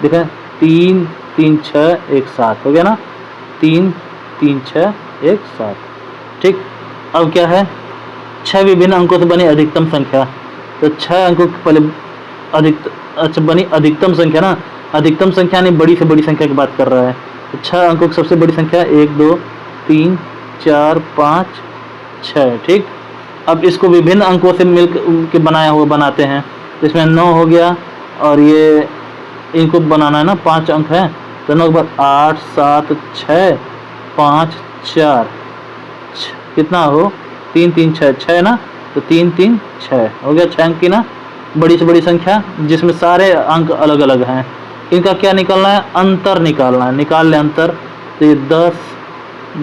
देखें 3 3 6 1 7 हो गया ना। 3 3 6 1 7। ठीक, अब क्या है? 6 विभिन्न अंकों से बनी अधिकतम संख्या। तो 6 अंकों की पहले अच्छा बनी अधिकतम संख्या ना। अधिकतम संख्या नहीं, बड़ी से बड़ी संख्या की बात कर रहा है। तो 6 अंकों की सबसे बड़ी संख्या 1 2 3 4 5 6। ठीक, अब इसको विभिन्न अंकों से मिल के बनाया हुआ बनाते हैं। इसमें 9 हो गया और ये इनको बनाना है ना, 5 अंक हैं। तो 9 के बाद 8 7 6 5 4 कितना हो? 3 3 6 6 ना। तो 3 3 6 हो गया 6 अंक की ना बड़ी से बड़ी संख्या, जिसमें सारे अंक अलग अलग हैं। इनका क्या निकालना है? अंतर निकालना है। निकाल लें अंतर। तो ये 10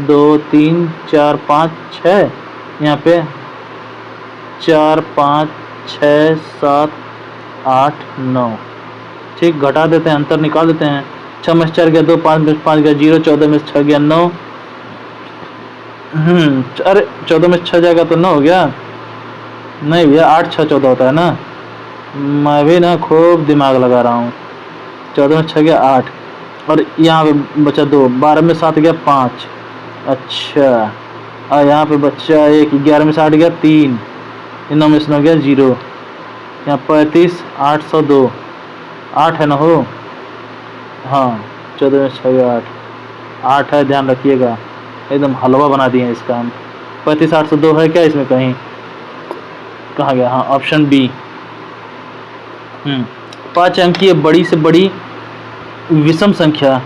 2 3 4 5 6, यहाँ पे 4 5 6 7 8 9। ठीक, घटा देते हैं, अंतर निकाल देते हैं। 6 में 4 गया 2, 5 में 5 गया 0, 14 में 6 गया 9। अरे 14 में 6 जाएगा तो 9 हो गया। नहीं भैया, 8 6 14 होता है ना। मैं भी ना खूब दिमाग लगा रहा हूँ। 14 में 6 गया 8 और यहाँ पे बचा 2। 12 में 7 गया 5। अच्छा, और यहाँ पे बच्चा 1। 11 में 8 गया 3। 9 में 9 गया 0। यहाँ 35 802 8 है ना हो। हाँ, 14 में 6 गया 8 है, ध्यान रखिएगा। एकदम हलवा बना दिए इसका हम। 35 802 है क्या इसमें कहीं? कहाँ गया? हाँ, ऑप्शन बी। 5 अंकीय बड़ी से बड़ी विषम संख्या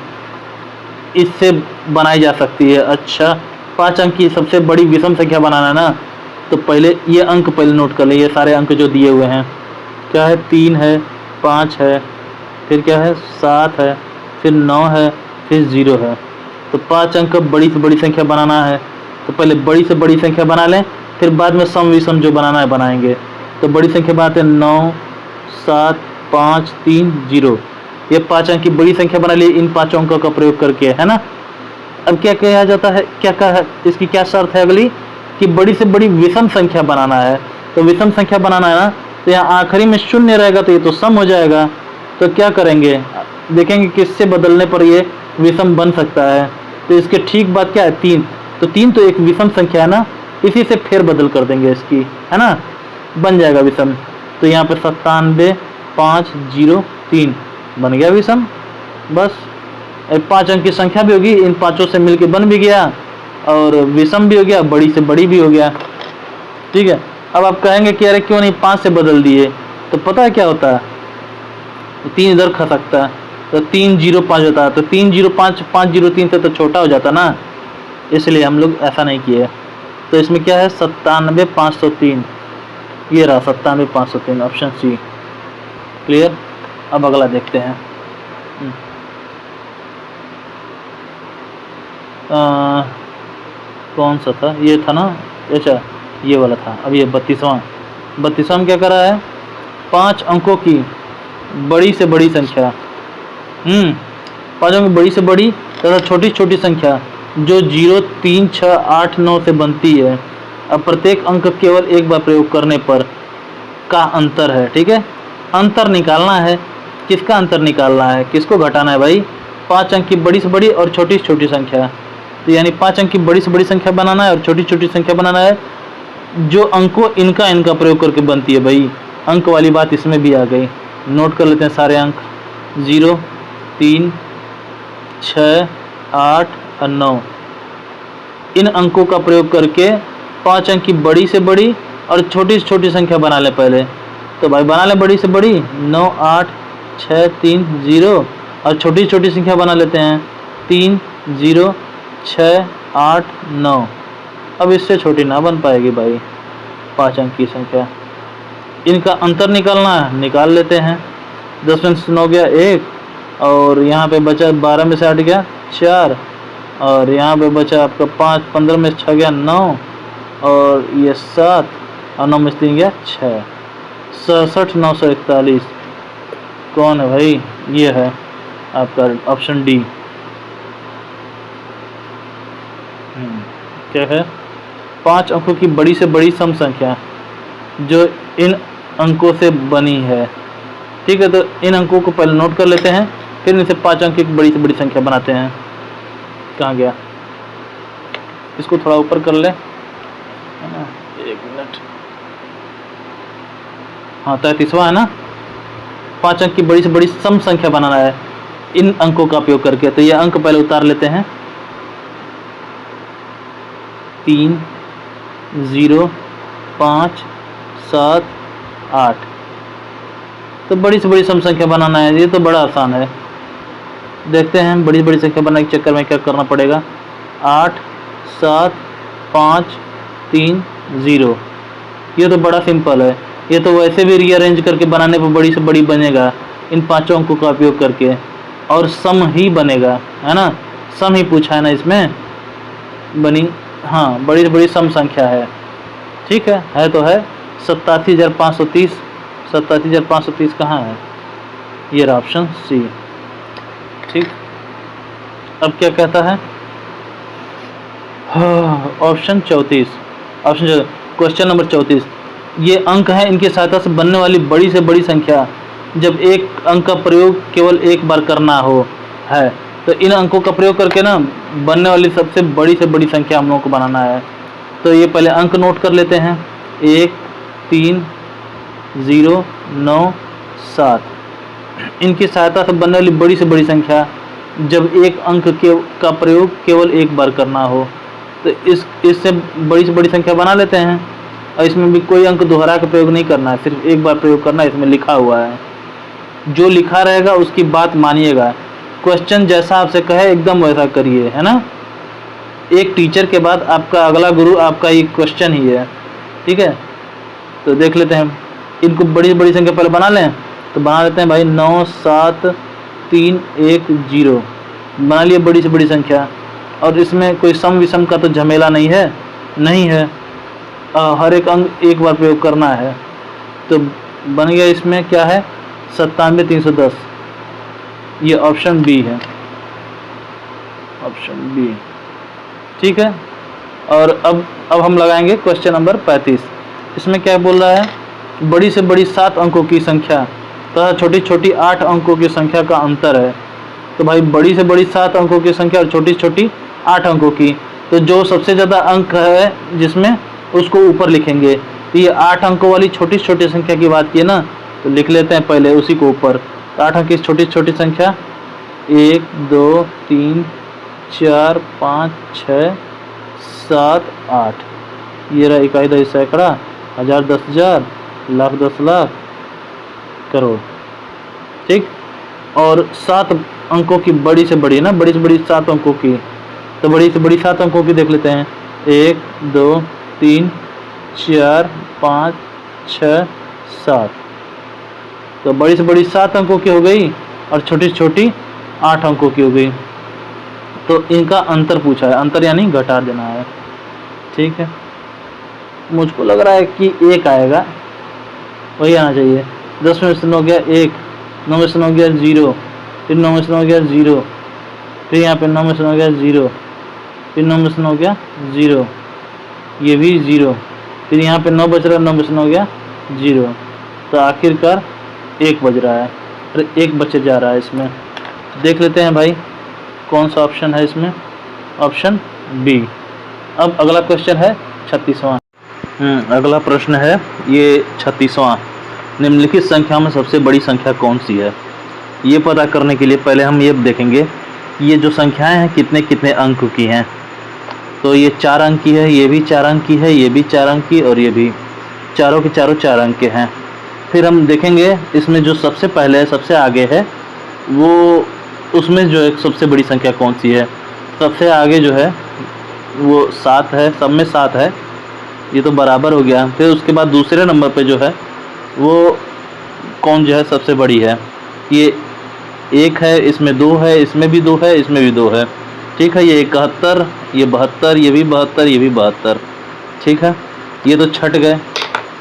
इससे बनाई जा सकती है। अच्छा, 5 अंक की सबसे बड़ी विषम संख्या बनाना ना। तो पहले ये अंक पहले नोट कर ले, ये सारे अंक जो दिए हुए हैं। क्या है? 3 है, 5 है, फिर क्या है? 7 है, फिर 9 है, फिर 0 है। तो 5 अंक का बड़ी से बड़ी संख्या बनाना है। तो पहले बड़ी से बड़ी संख्या बना लें, फिर बाद में सम विषम जो बनाना है बनाएंगे। तो बड़ी संख्या बनाते हैं 9 7 5 3 0। ये 5 अंक की बड़ी संख्या बना ली इन 5 अंकों का प्रयोग करके, है ना। अब क्या किया जाता है? क्या कहा इसकी क्या शर्त है अगली? कि बड़ी से बड़ी विषम संख्या बनाना है। तो विषम संख्या बनाना है ना, तो यहाँ आखिरी में 0 रहेगा तो ये तो सम हो जाएगा। तो क्या करेंगे? देखेंगे किससे बदलने पर ये विषम बन सकता है। तो इसके ठीक बाद क्या है 3, तो 3 तो एक विषम संख्या है ना, इसी से फेर बदल कर देंगे इसकी, है ना, बन जाएगा विषम। तो यहाँ पे 97,503 बन गया विषम। बस 5 अंक की संख्या भी होगी, इन पांचों से मिलके बन भी गया और विषम भी हो गया, बड़ी से बड़ी भी हो गया। ठीक है, अब आप कहेंगे कि अरे क्यों नहीं 5 से बदल दिए, तो पता है क्या होता है, 3 इधर खसकता है तो 305 होता है, तो 305 503 से तो छोटा हो जाता ना, इसलिए हम लोग ऐसा नहीं किए। तो इसमें क्या है 97,503, ये रहा 97,503, ऑप्शन सी। क्लियर। अब अगला देखते हैं। कौन सा था, ये था ना, अच्छा ये वाला था। अब ये 32वां क्या करा है, 5 अंकों की बड़ी से बड़ी संख्या, 5 अंकों की बड़ी से बड़ी तथा छोटी छोटी संख्या जो 0, 3, 6, 8, 9 से बनती है। अब प्रत्येक अंक केवल एक बार प्रयोग करने पर का अंतर है। ठीक है, अंतर निकालना है। किसका अंतर निकालना है, किसको घटाना है भाई, 5 अंक की बड़ी से बड़ी और छोटी से छोटी संख्या। तो यानी 5 अंक की बड़ी से बड़ी संख्या बनाना है और छोटी छोटी संख्या बनाना है जो अंकों इनका प्रयोग करके बनती है। भाई अंक वाली बात इसमें भी आ गई। नोट कर लेते हैं सारे अंक, 0, 3, 6, 8 और 9। इन अंकों का प्रयोग करके 5 अंक की बड़ी से बड़ी और छोटी से छोटी संख्या बना ले पहले। तो भाई बना ले बड़ी से बड़ी 9, 8, 6, 3, 0 और छोटी छोटी संख्या बना लेते हैं 3, 0, 6, 8, 9। अब इससे छोटी ना बन पाएगी भाई 5 अंक की संख्या। इनका अंतर निकालना है, निकाल लेते हैं। 10 में से 9 गया 1 और यहाँ पे बचा 12 में से 8 गया 4 और यहाँ पे बचा आपका 5, 15 में से 6 गया 9 और ये 7 और 9 में से 3 गया 6, 66,941। कौन है भाई, ये है आपका ऑप्शन डी। क्या है, 5 अंकों की बड़ी से बड़ी सम संख्या जो इन अंकों से बनी है। ठीक है, तो इन अंकों को पहले नोट कर लेते हैं, फिर इनसे 5 अंक की बड़ी से बड़ी संख्या बनाते हैं। कहाँ गया, इसको थोड़ा ऊपर कर ले, है ना, 1 मिनट। हाँ 33वां है ना, 5 अंक की बड़ी से बड़ी सम संख्या बनाना है इन अंकों का उपयोग करके। तो ये अंक पहले उतार लेते हैं, 3, 0, 5, 7, 8। तो बड़ी से बड़ी सम संख्या बनाना है, ये तो बड़ा आसान है। देखते हैं बड़ी से बड़ी संख्या बनाने के चक्कर में क्या करना पड़ेगा। 8, 7, 5, 3, 0। ये तो बड़ा सिंपल है, ये तो वैसे भी रीअरेंज करके बनाने पर बड़ी से बड़ी बनेगा इन 5 अंकों का उपयोग करके, और सम ही बनेगा, है ना, सम ही पूछा है ना इसमें, बनी। हाँ बड़ी से बड़ी सम संख्या है। ठीक है तो है 87,530। 87,530 कहाँ है, ये रहा ऑप्शन सी। ठीक, अब क्या कहता है, ऑप्शन 34, क्वेश्चन नंबर 34। ये अंक है, इनकी सहायता से बनने वाली बड़ी से बड़ी संख्या जब एक अंक का प्रयोग केवल एक बार करना हो है। तो इन अंकों का प्रयोग करके ना बनने वाली सबसे बड़ी से बड़ी संख्या हम लोगों को बनाना है। तो ये पहले अंक नोट कर लेते हैं, 1, 3, 0, 9, 7। इनकी सहायता से बनने वाली बड़ी से बड़ी संख्या जब एक अंक का प्रयोग केवल एक बार करना हो। तो इससे बड़ी से बड़ी संख्या बना लेते हैं, और इसमें भी कोई अंक दोहरा का प्रयोग नहीं करना है, सिर्फ एक बार प्रयोग करना है। इसमें लिखा हुआ है, जो लिखा रहेगा उसकी बात मानिएगा। क्वेश्चन जैसा आपसे कहे एकदम वैसा करिए, है ना। एक टीचर के बाद आपका अगला गुरु आपका ये क्वेश्चन ही है। ठीक है, तो देख लेते हैं, इनको बड़ी बड़ी संख्या पहले बना लें। तो बना लेते हैं भाई 9, 7, 3, 1, 0 बना लिए बड़ी से बड़ी संख्या। और इसमें कोई सम विषम का तो झमेला नहीं है, हर एक अंक एक बार प्रयोग करना है। तो बन गया इसमें क्या है 97,310, ये ऑप्शन बी है, ऑप्शन बी। ठीक है, और अब हम लगाएंगे क्वेश्चन नंबर 35। इसमें क्या बोल रहा है, बड़ी से बड़ी 7 अंकों की संख्या तथा छोटी छोटी 8 अंकों की संख्या का अंतर है। तो भाई बड़ी से बड़ी 7 अंकों की संख्या और छोटी छोटी 8 अंकों की, तो जो सबसे ज़्यादा अंक है जिसमें उसको ऊपर लिखेंगे। तो ये 8 अंकों वाली छोटी छोटी संख्या की बात की है ना, तो लिख लेते हैं पहले उसी को ऊपर। तो 8 अंक की छोटी छोटी संख्या 1 2 3 4 5 6 7 8। ये रहा इकाई दही सैकड़ा, हज़ार, 10,000, लाख, 10 लाख, करोड़। ठीक। और 7 अंकों की बड़ी से बड़ी ना, बड़ी से बड़ी 7 अंकों की, तो बड़ी से बड़ी 7 अंकों की देख लेते हैं। 1 2 3 4 5 6 7। तो बड़ी से बड़ी 7 अंकों की हो गई और छोटी छोटी 8 अंकों की हो गई। तो इनका अंतर पूछा है, अंतर यानी घटा देना है। ठीक है, मुझको लग रहा है कि 1 आएगा, वही आना चाहिए। 10 में से 9 गया 1, 9 में से 9 गया 0, फिर 9 में से 9 गया 0, फिर यहाँ पे 9 में से 9 गया 0, फिर 9 में से 9 गया 0, ये भी 0, फिर यहाँ पे 9 बच रहा है, 9 में से 9 गया 0। तो आखिरकार 1 बज रहा है, अरे 1 बचे जा रहा है इसमें। देख लेते हैं भाई कौन सा ऑप्शन है इसमें, ऑप्शन बी। अब अगला क्वेश्चन है 36वां। अगला प्रश्न है ये 36वां। निम्नलिखित संख्या में सबसे बड़ी संख्या कौन सी है? ये पता करने के लिए पहले हम ये देखेंगे कि ये जो संख्याएं हैं कितने कितने अंक की हैं। तो ये 4 अंक की है, ये भी 4 अंक की है, ये भी 4 अंक की, और ये भी, चारों के चारों 4 अंक के हैं। फिर हम देखेंगे इसमें जो सबसे पहले सबसे आगे है वो, उसमें जो एक सबसे बड़ी संख्या कौन सी है। सबसे आगे जो है वो 7 है, सब में 7 है, ये तो बराबर हो गया। फिर उसके बाद दूसरे नंबर पे जो है वो कौन जो है सबसे बड़ी है, ये 1 है, इसमें 2 है, इसमें भी 2 है, इसमें भी 2 है। ठीक है, ये 71, ये 72, ये भी 72, ये भी 72। ठीक है, ये तो छट गए,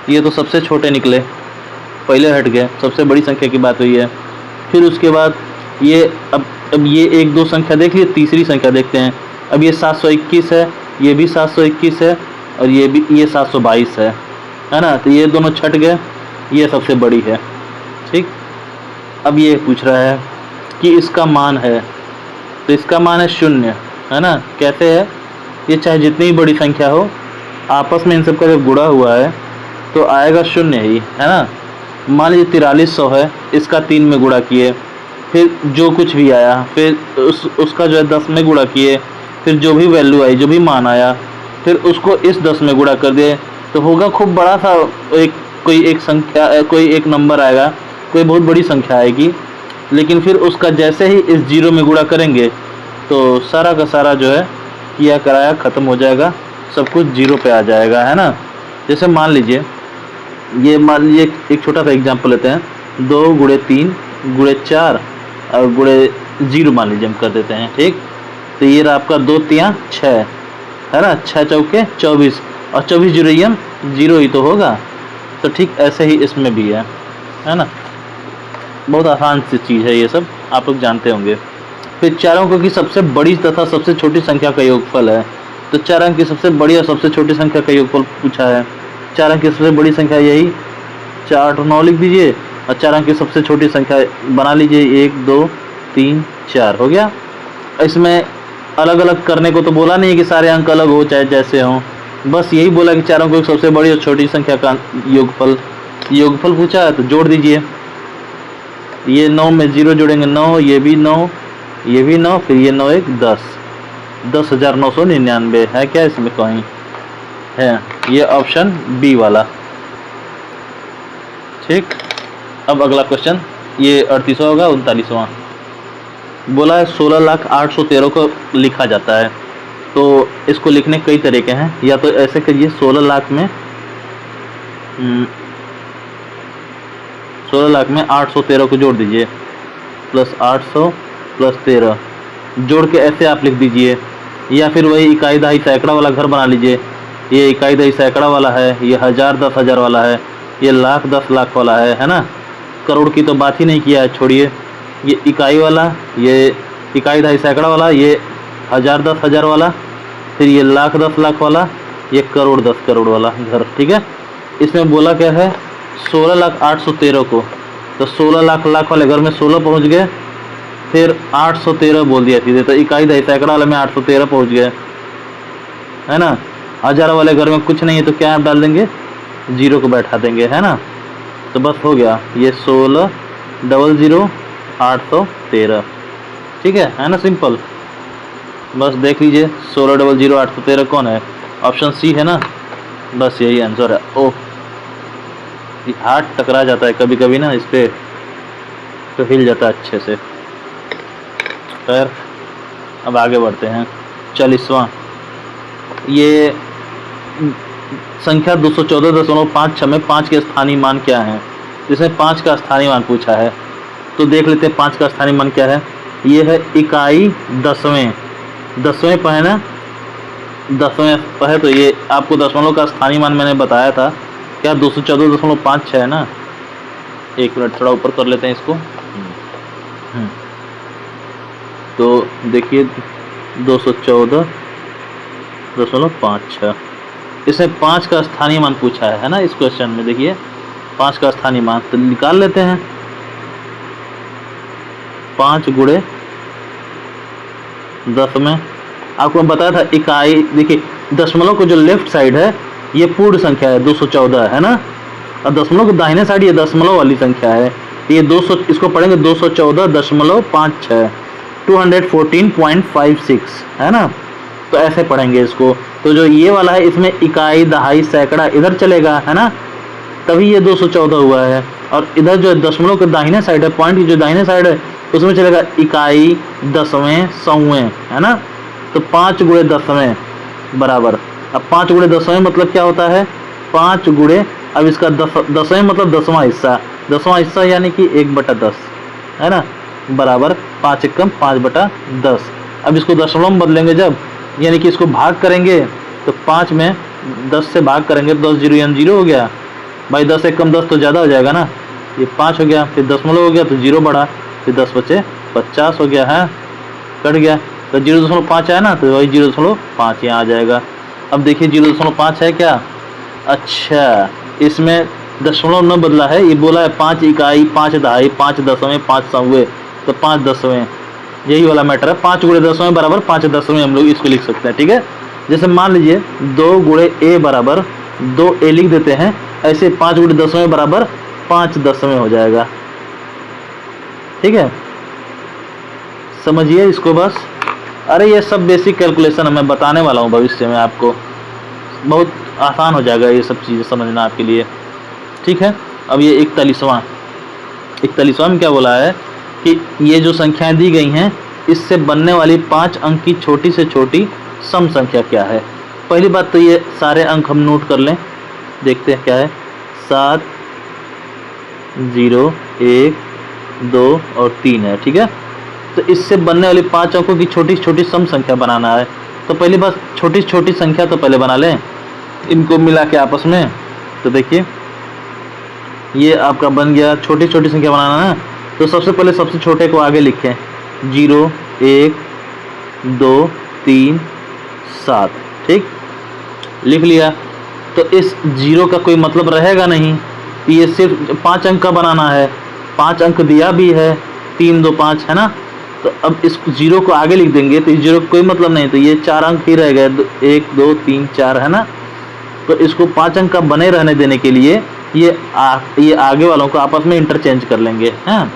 ये तो सबसे छोटे निकले, पहले हट गए, सबसे बड़ी संख्या की बात हुई है। फिर उसके बाद ये अब ये 1 2 संख्या देख लिए, तीसरी संख्या देखते हैं। अब ये 721 है, ये भी 721 है, और ये भी, ये 722 है ना। तो ये दोनों छट गए, ये सबसे बड़ी है। ठीक। अब ये पूछ रहा है कि इसका मान है, तो इसका मान है 0, है ना। कैसे है, ये चाहे जितनी बड़ी संख्या हो, आपस में इन सब का जब गुणा हुआ है तो आएगा 0 ही, है ना। मान लीजिए 4300 है, इसका 3 में गुणा किए, फिर जो कुछ भी आया, फिर उसका जो है 10 में गुणा किए, फिर जो भी वैल्यू आई, जो भी मान आया, फिर उसको इस 10 में गुणा कर दिए, तो होगा खूब बड़ा सा कोई एक संख्या, कोई एक नंबर आएगा, कोई बहुत बड़ी संख्या आएगी। लेकिन फिर उसका जैसे ही इस 0 में गुणा करेंगे तो सारा का सारा जो है किया कराया ख़त्म हो जाएगा, सब कुछ 0 पे आ जाएगा, है ना। जैसे मान लीजिए, ये मान लीजिए एक छोटा सा एग्जांपल लेते हैं, 2 गुणे 3 गुणे 4 और गुणे 0 मान लीजिए हम कर देते हैं। ठीक। तो ये रहा आपका 2 3 6, है ना, 6 चौके 24, और 24 जीरो 0 ही तो होगा। तो ठीक ऐसे ही इसमें भी है ना। बहुत आसान सी चीज़ है, ये सब आप लोग जानते होंगे। फिर 4 अंकों की सबसे बड़ी तथा सबसे छोटी संख्या का योगफल है। तो 4 अंक की सबसे बड़ी और सबसे छोटी संख्या का योगफल पूछा है। 4 अंक की सबसे बड़ी संख्या यही 4 8 9 लिख दीजिए, और 4 अंक की सबसे छोटी संख्या बना लीजिए 1 2 3 4, हो गया। इसमें अलग अलग करने को तो बोला नहीं है कि सारे अंक अलग हो चाहे जैसे हों, बस यही बोला कि 4 अंकों की सबसे बड़ी और छोटी संख्या का योगफल पूछा है। तो जोड़ दीजिए, ये 9 में 0 जोड़ेंगे 9, ये भी 9, ये भी 9, फिर ये 9 1 10, 10,999 है क्या इसमें कहीं है, ये ऑप्शन बी वाला। ठीक। अब अगला क्वेश्चन ये 38वां होगा, 39वां। बोला है 16,08,13 को लिखा जाता है। तो इसको लिखने कई तरीके हैं, या तो ऐसे करिए 16 लाख में 813 को जोड़ दीजिए, प्लस 800 प्लस 13 जोड़ के ऐसे आप लिख दीजिए, या फिर वही इकाई दहाई सैकड़ा वाला घर बना लीजिए। ये इकाई दहाई सैकड़ा वाला है, ये 1000 10,000 वाला है, ये लाख 10 लाख वाला है ना। करोड़ की तो बात ही नहीं किया है, छोड़िए। ये इकाई वाला, ये इकाई दहाई सैकड़ा वाला, ये 1000 10,000 वाला, फिर ये लाख 10 लाख वाला, ये करोड़ 10 करोड़ वाला घर। ठीक है। इसमें बोला क्या है 16,08,13 को तो 16 लाख लाख वाले घर में 16 पहुंच गए, फिर 813 बोल दिया सीधे, तो इकाई दहाई सैकड़ा वाले में 813 पहुंच गए, है ना। हजार वाले घर में कुछ नहीं है तो क्या आप डाल देंगे, 0 को बैठा देंगे, है ना। तो बस हो गया ये 16 00 813, ठीक है ना, सिंपल। बस देख लीजिए 16 00 813 कौन है, ऑप्शन सी है ना, बस यही आंसर है। ओह, हाथ टकरा जाता है कभी कभी ना इस पे, तो हिल जाता है अच्छे से। खैर अब आगे बढ़ते हैं। 40वां, ये संख्या 214.56 में 5 के स्थानीय मान क्या है। इसमें 5 का स्थानीय मान पूछा है, तो देख लेते हैं 5 का स्थानीय मान क्या है। ये है इकाई दसवें, दसवें पर है ना, दसवें पर है, तो ये आपको दशमलव का स्थानीय मान मैंने बताया था क्या, 214.56 है ना। एक मिनट थोड़ा ऊपर कर लेते हैं इसको। तो देखिए 214.56, इसमें 5 का स्थानीय मान पूछा है ना इस क्वेश्चन में। देखिए 5 का स्थानीय मान तो निकाल लेते हैं। 5 गुणे 10 में आपको मैं बताया था इकाई, देखिए दशमलव को जो लेफ्ट साइड है ये पूर्ण संख्या है 214, है ना, और दशमलव को दाहिने साइड ये दशमलव वाली संख्या है, ये 200, इसको पढ़ेंगे 214.56, 214.56, है ना। तो ऐसे पढ़ेंगे इसको। तो जो ये वाला है इसमें इकाई दहाई सैकड़ा इधर चलेगा, है ना, तभी ये 214 हुआ है। और इधर जो दशमलव के दाहिने साइड है, पॉइंट की जो दाहिने साइड है उसमें चलेगा इकाई दसवें सौवें, है ना। तो 5 गुणे दसवें बराबर, अब 5 गुणे दसवें मतलब क्या होता है, 5 गुणे, अब इसका दसवें मतलब 10वां हिस्सा, 10वां हिस्सा यानी कि 1/10, है ना, बराबर 5 एकम 5/10। अब इसको दशमलव में बदलेंगे जब, यानी कि इसको भाग करेंगे तो 5 में 10 से भाग करेंगे, 10 0 0 हो गया भाई, 10 एकम 10 तो ज़्यादा हो जाएगा ना, ये 5 हो गया, फिर दशमलव हो गया तो 0 बढ़ा, फिर 10 बचे 50 हो गया, है कट गया, तो 0.5 है ना, तो वही 0.5 यहाँ आ जाएगा। अब देखिए 0.5 है क्या, अच्छा इसमें दशमलव न बदला है, ये बोला है 5 इकाई 5 दहाई 5 दसवें 5 सौवें, तो 5 दसवें, यही वाला मैटर है। 5 गुणे दसवें बराबर 5 दसवें हम लोग इसको लिख सकते हैं, ठीक है। जैसे मान लीजिए 2 गुणे ए बराबर 2a लिख देते हैं, ऐसे 5 गुणे दसवें बराबर 5 दसवें हो जाएगा, ठीक है, समझिए इसको बस। अरे ये सब बेसिक कैलकुलेशन मैं बताने वाला हूँ भविष्य में, आपको बहुत आसान हो जाएगा ये सब चीज़ें समझना आपके लिए, ठीक है। अब ये 41वां में क्या बोला है कि ये जो संख्याएं दी गई हैं इससे बनने वाली 5 अंक की छोटी से छोटी सम संख्या क्या है। पहली बात तो ये सारे अंक हम नोट कर लें, देखते हैं क्या है। 7 0 1 2 और 3 है, ठीक है। तो इससे बनने वाली 5 अंकों की छोटी छोटी सम संख्या बनाना है। तो पहली बात छोटी छोटी संख्या तो पहले बना लें, इनको मिला के आपस में। तो देखिए ये आपका बन गया, छोटी छोटी संख्या बनाना है। तो सबसे पहले सबसे छोटे को आगे लिखें, 0 1 2 3 7, ठीक, लिख लिया। तो इस 0 का कोई मतलब रहेगा नहीं, ये सिर्फ 5 अंक का बनाना है, 5 अंक दिया भी है, 3 2 5, है ना। तो अब इस 0 को आगे लिख देंगे तो इस 0 का कोई मतलब नहीं, तो ये 4 अंक ही रह गए, 1 2 3 4, है ना। तो इसको 5 अंक का बने रहने देने के लिए ये आगे वालों को आपस में इंटरचेंज कर लेंगे, हैं।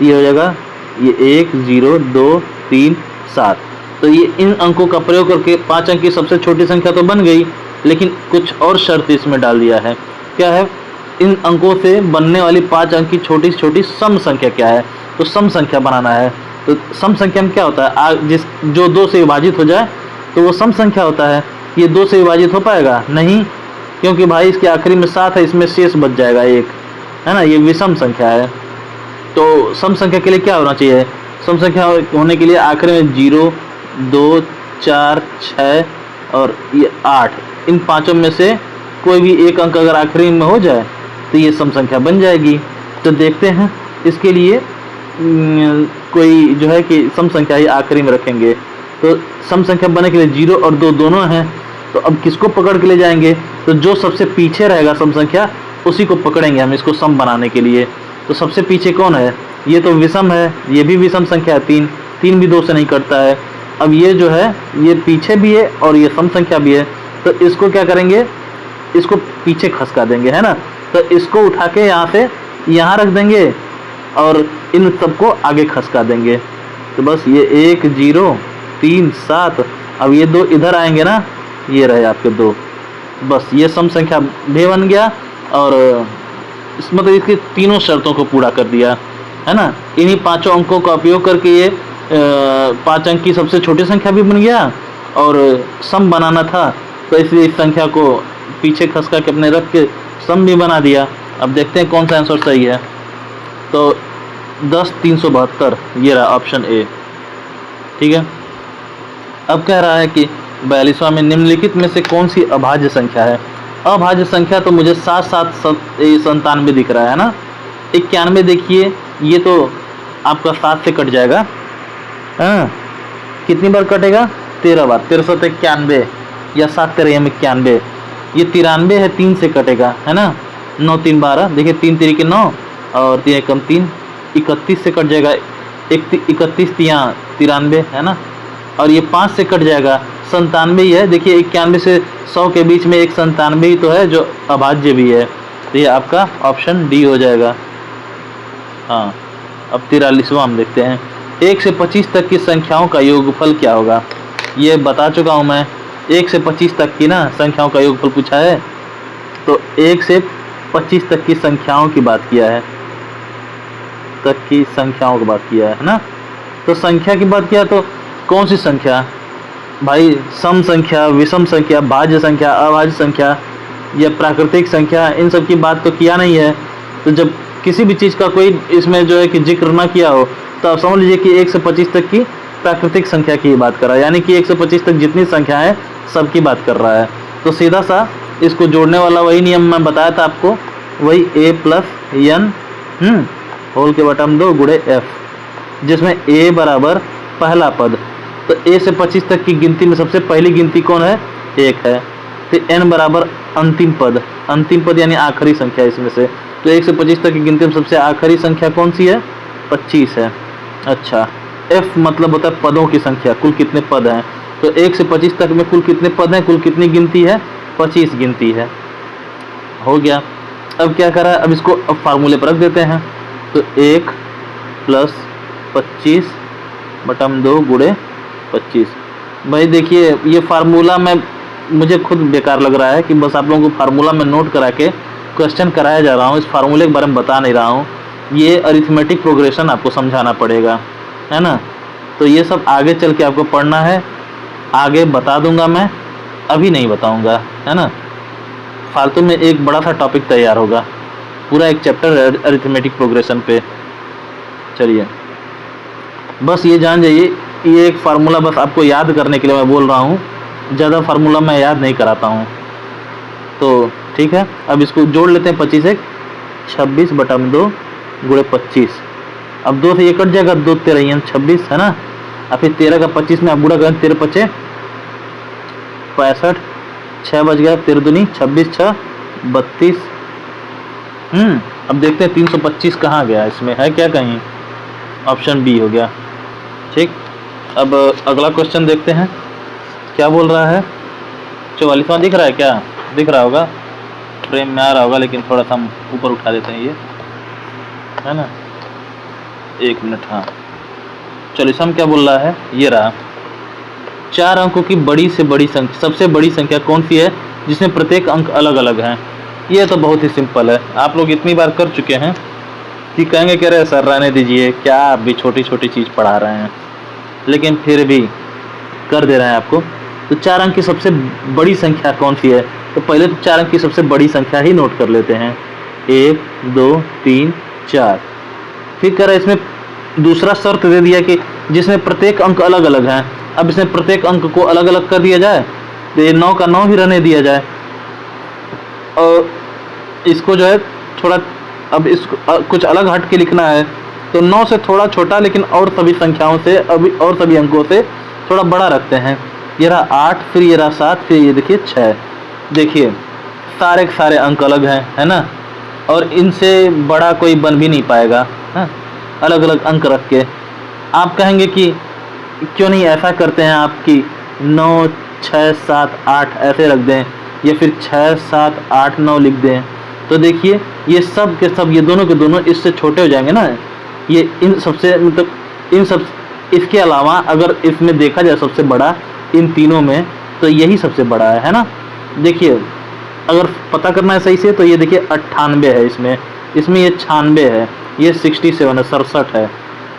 ये हो जाएगा ये 1 0 2 3 7। तो ये इन अंकों का प्रयोग करके 5 अंक की सबसे छोटी संख्या तो बन गई, लेकिन कुछ और शर्त इसमें डाल दिया है। क्या है, इन अंकों से बनने वाली 5 अंक की छोटी से छोटी सम संख्या क्या है। तो सम संख्या बनाना है। तो सम संख्या में क्या होता है, जो 2 से विभाजित हो जाए तो वो सम संख्या होता है। ये 2 से विभाजित हो पाएगा नहीं, क्योंकि भाई इसके आखिरी में 7 है, इसमें शेष बच जाएगा 1, है ना, ये विषम संख्या है। तो सम संख्या के लिए क्या होना चाहिए, सम संख्या होने के लिए आखिर में 0 2 4 6 और ये 8, इन पांचों में से कोई भी एक अंक अगर आखिरी में हो जाए तो ये सम संख्या बन जाएगी। तो देखते हैं इसके लिए कोई जो है कि सम संख्या ही आखिरी में रखेंगे। तो सम संख्या बनने के लिए 0 और 2 दोनों हैं, तो अब किसको पकड़ के ले जाएंगे, तो जो सबसे पीछे रहेगा सम संख्या उसी को पकड़ेंगे हम इसको सम बनाने के लिए। तो सबसे पीछे कौन है? ये तो विषम है, ये भी विषम संख्या है 3, 3 भी 2 से नहीं कटता है। अब ये जो है ये पीछे भी है और ये सम संख्या भी है, तो इसको क्या करेंगे, इसको पीछे खसका देंगे, है ना। तो इसको उठा के यहाँ से यहाँ रख देंगे और इन सबको आगे खसका देंगे। तो बस ये 1 0 3 7, अब ये 2 इधर आएंगे ना, ये रहे आपके 2, बस ये सम संख्या भी बन गया और इस मतलब इसकी तीनों शर्तों को पूरा कर दिया, है ना। इन्हीं 5 अंकों का उपयोग करके ये 5 अंक की सबसे छोटी संख्या भी बन गया और सम बनाना था तो इसलिए इस संख्या को पीछे खसका के अपने रख के सम भी बना दिया। अब देखते हैं कौन सा आंसर सही है। तो 10 372 ये रहा ऑप्शन ए, ठीक है। अब कह रहा है कि 42वां में निम्नलिखित में से कौन सी अभाज्य संख्या है। अभाज्य संख्या तो मुझे 7 7 97 दिख रहा है ना। 91 देखिए, ये तो आपका 7 से कट जाएगा, हाँ कितनी बार कटेगा, 13 बार, 13 7 91 या 7 13 91, ये 93 है, 3 से कटेगा, है ना। 9 3 12, देखिए 3 3 के 9 और 3 1 3, 31 से कट जाएगा, 31 3 93, है ना। और ये 5 से कट जाएगा, 97 ही है। देखिए 91 से 100 के बीच में एक 97 ही तो है जो अभाज्य भी है, तो ये आपका ऑप्शन डी हो जाएगा। हाँ, अब 43वां हम देखते हैं। 1 से 25 तक की संख्याओं का योगफल क्या होगा। ये बता चुका हूँ मैं, 1 से 25 तक की ना संख्याओं का योगफल पूछा है, तो 1 से 25 तक की संख्याओं की बात किया है, तक की संख्याओं की बात किया है ना। तो संख्या की बात किया तो कौन सी संख्या भाई, सम संख्या, विषम संख्या, भाज्य संख्या, अभाज्य संख्या या प्राकृतिक संख्या, इन सब की बात तो किया नहीं है। तो जब किसी भी चीज़ का कोई इसमें जो है कि जिक्र ना किया हो तो आप समझ लीजिए कि 1 से 25 तक की प्राकृतिक संख्या की बात कर रहा है, यानी कि 1 से 25 तक जितनी संख्या है सबकी बात कर रहा है। तो सीधा सा इसको जोड़ने वाला वही नियम मैं बताया था आपको, वही a + n होल के बटन 2 गुणे f, जिसमें a बराबर पहला पद, तो a से 25 तक की गिनती में सबसे पहली गिनती कौन है, 1 है। फिर n बराबर अंतिम पद यानी आखिरी संख्या इसमें से, तो 1 से 25 तक की गिनती में सबसे आखिरी संख्या कौन सी है, 25 है। अच्छा, f मतलब होता है पदों की संख्या, कुल कितने पद हैं। तो 1 से 25 तक में कुल कितने पद हैं, कुल कितनी गिनती है, 25 गिनती है। हो गया। अब क्या करा है, अब इसको अब फार्मूले पर रख देते हैं। तो 1 + 25 बटन 2 गुणे 25। भाई देखिए ये फार्मूला मुझे खुद बेकार लग रहा है कि बस आप लोगों को फार्मूला में नोट करा के क्वेश्चन कराया जा रहा हूँ, इस फार्मूले के बारे में बता नहीं रहा हूँ। ये अरिथमेटिक प्रोग्रेशन आपको समझाना पड़ेगा, है ना। तो ये सब आगे चल के आपको पढ़ना है, आगे बता दूंगा मैं, अभी नहीं बताऊंगा, है ना। फालतू में एक बड़ा सा टॉपिक तैयार होगा, पूरा एक चैप्टर अरिथमेटिक प्रोग्रेशन पे। चलिए बस ये जान जाइए, ये एक फार्मूला बस आपको याद करने के लिए मैं बोल रहा हूँ, ज़्यादा फार्मूला मैं याद नहीं कराता हूँ। तो ठीक है, अब इसको जोड़ लेते हैं। 25 1 26 बटन 2 गुणे 25। अब 2 से ये कट जाएगा, 2 13 26, है ना। और फिर 13 का 25 में आप गुणा करें, 13 5 65, 6 बच गया, 13 दूनी 26 6 32। अब देखते हैं 325 कहाँ गया, इसमें है क्या कहीं, ऑप्शन बी हो गया। ठीक, अब अगला क्वेश्चन देखते हैं क्या बोल रहा है। 44वां दिख रहा है, क्या दिख रहा होगा, फ्रेम में आ रहा होगा, लेकिन थोड़ा सा हम ऊपर उठा देते हैं, ये है ना। 1 मिनट, हाँ 44वां क्या बोल रहा है, ये रहा। 4 अंकों की बड़ी से बड़ी संख्या, सबसे बड़ी संख्या कौन सी है जिसमें प्रत्येक अंक अलग अलग हैं। ये तो बहुत ही सिंपल है, आप लोग इतनी बार कर चुके हैं कि कहेंगे कह रहे सर रहने दीजिए, क्या आप भी छोटी छोटी चीज़ पढ़ा रहे हैं, लेकिन फिर भी कर दे रहे हैं आपको। तो 4 अंक की सबसे बड़ी संख्या कौन सी है, तो पहले तो 4 अंक की सबसे बड़ी संख्या ही नोट कर लेते हैं, 1 2 3 4। फिर कह रहा है इसमें दूसरा शर्त दे दिया कि जिसमें प्रत्येक अंक अलग अलग हैं। अब इसमें प्रत्येक अंक को अलग अलग कर दिया जाए, तो ये 9 का 9 ही रहने दिया जाए, और इसको जो है थोड़ा, अब इसको कुछ अलग हट के लिखना है, तो 9 से थोड़ा छोटा लेकिन और सभी संख्याओं से, अभी और सभी अंकों से थोड़ा बड़ा रखते हैं। ये रहा 8, फिर ये रहा 7, फिर ये देखिए 6। देखिए सारे के सारे अंक अलग हैं, है ना। और इनसे बड़ा कोई बन भी नहीं पाएगा, हाँ, अलग अलग अंक रख के। आप कहेंगे कि क्यों नहीं ऐसा करते हैं आप कि 9 6 7 8 ऐसे रख दें, या फिर 6 7 8 9 लिख दें। तो देखिए ये सब के सब, ये दोनों के दोनों इससे छोटे हो जाएंगे ना, ये इन सबसे, मतलब इन सब, इसके अलावा अगर इसमें देखा जाए सबसे बड़ा इन तीनों में, तो यही सबसे बड़ा है ना। देखिए अगर पता करना है सही से, तो ये देखिए 98 है इसमें ये 96 है, ये 67 है, 67 है।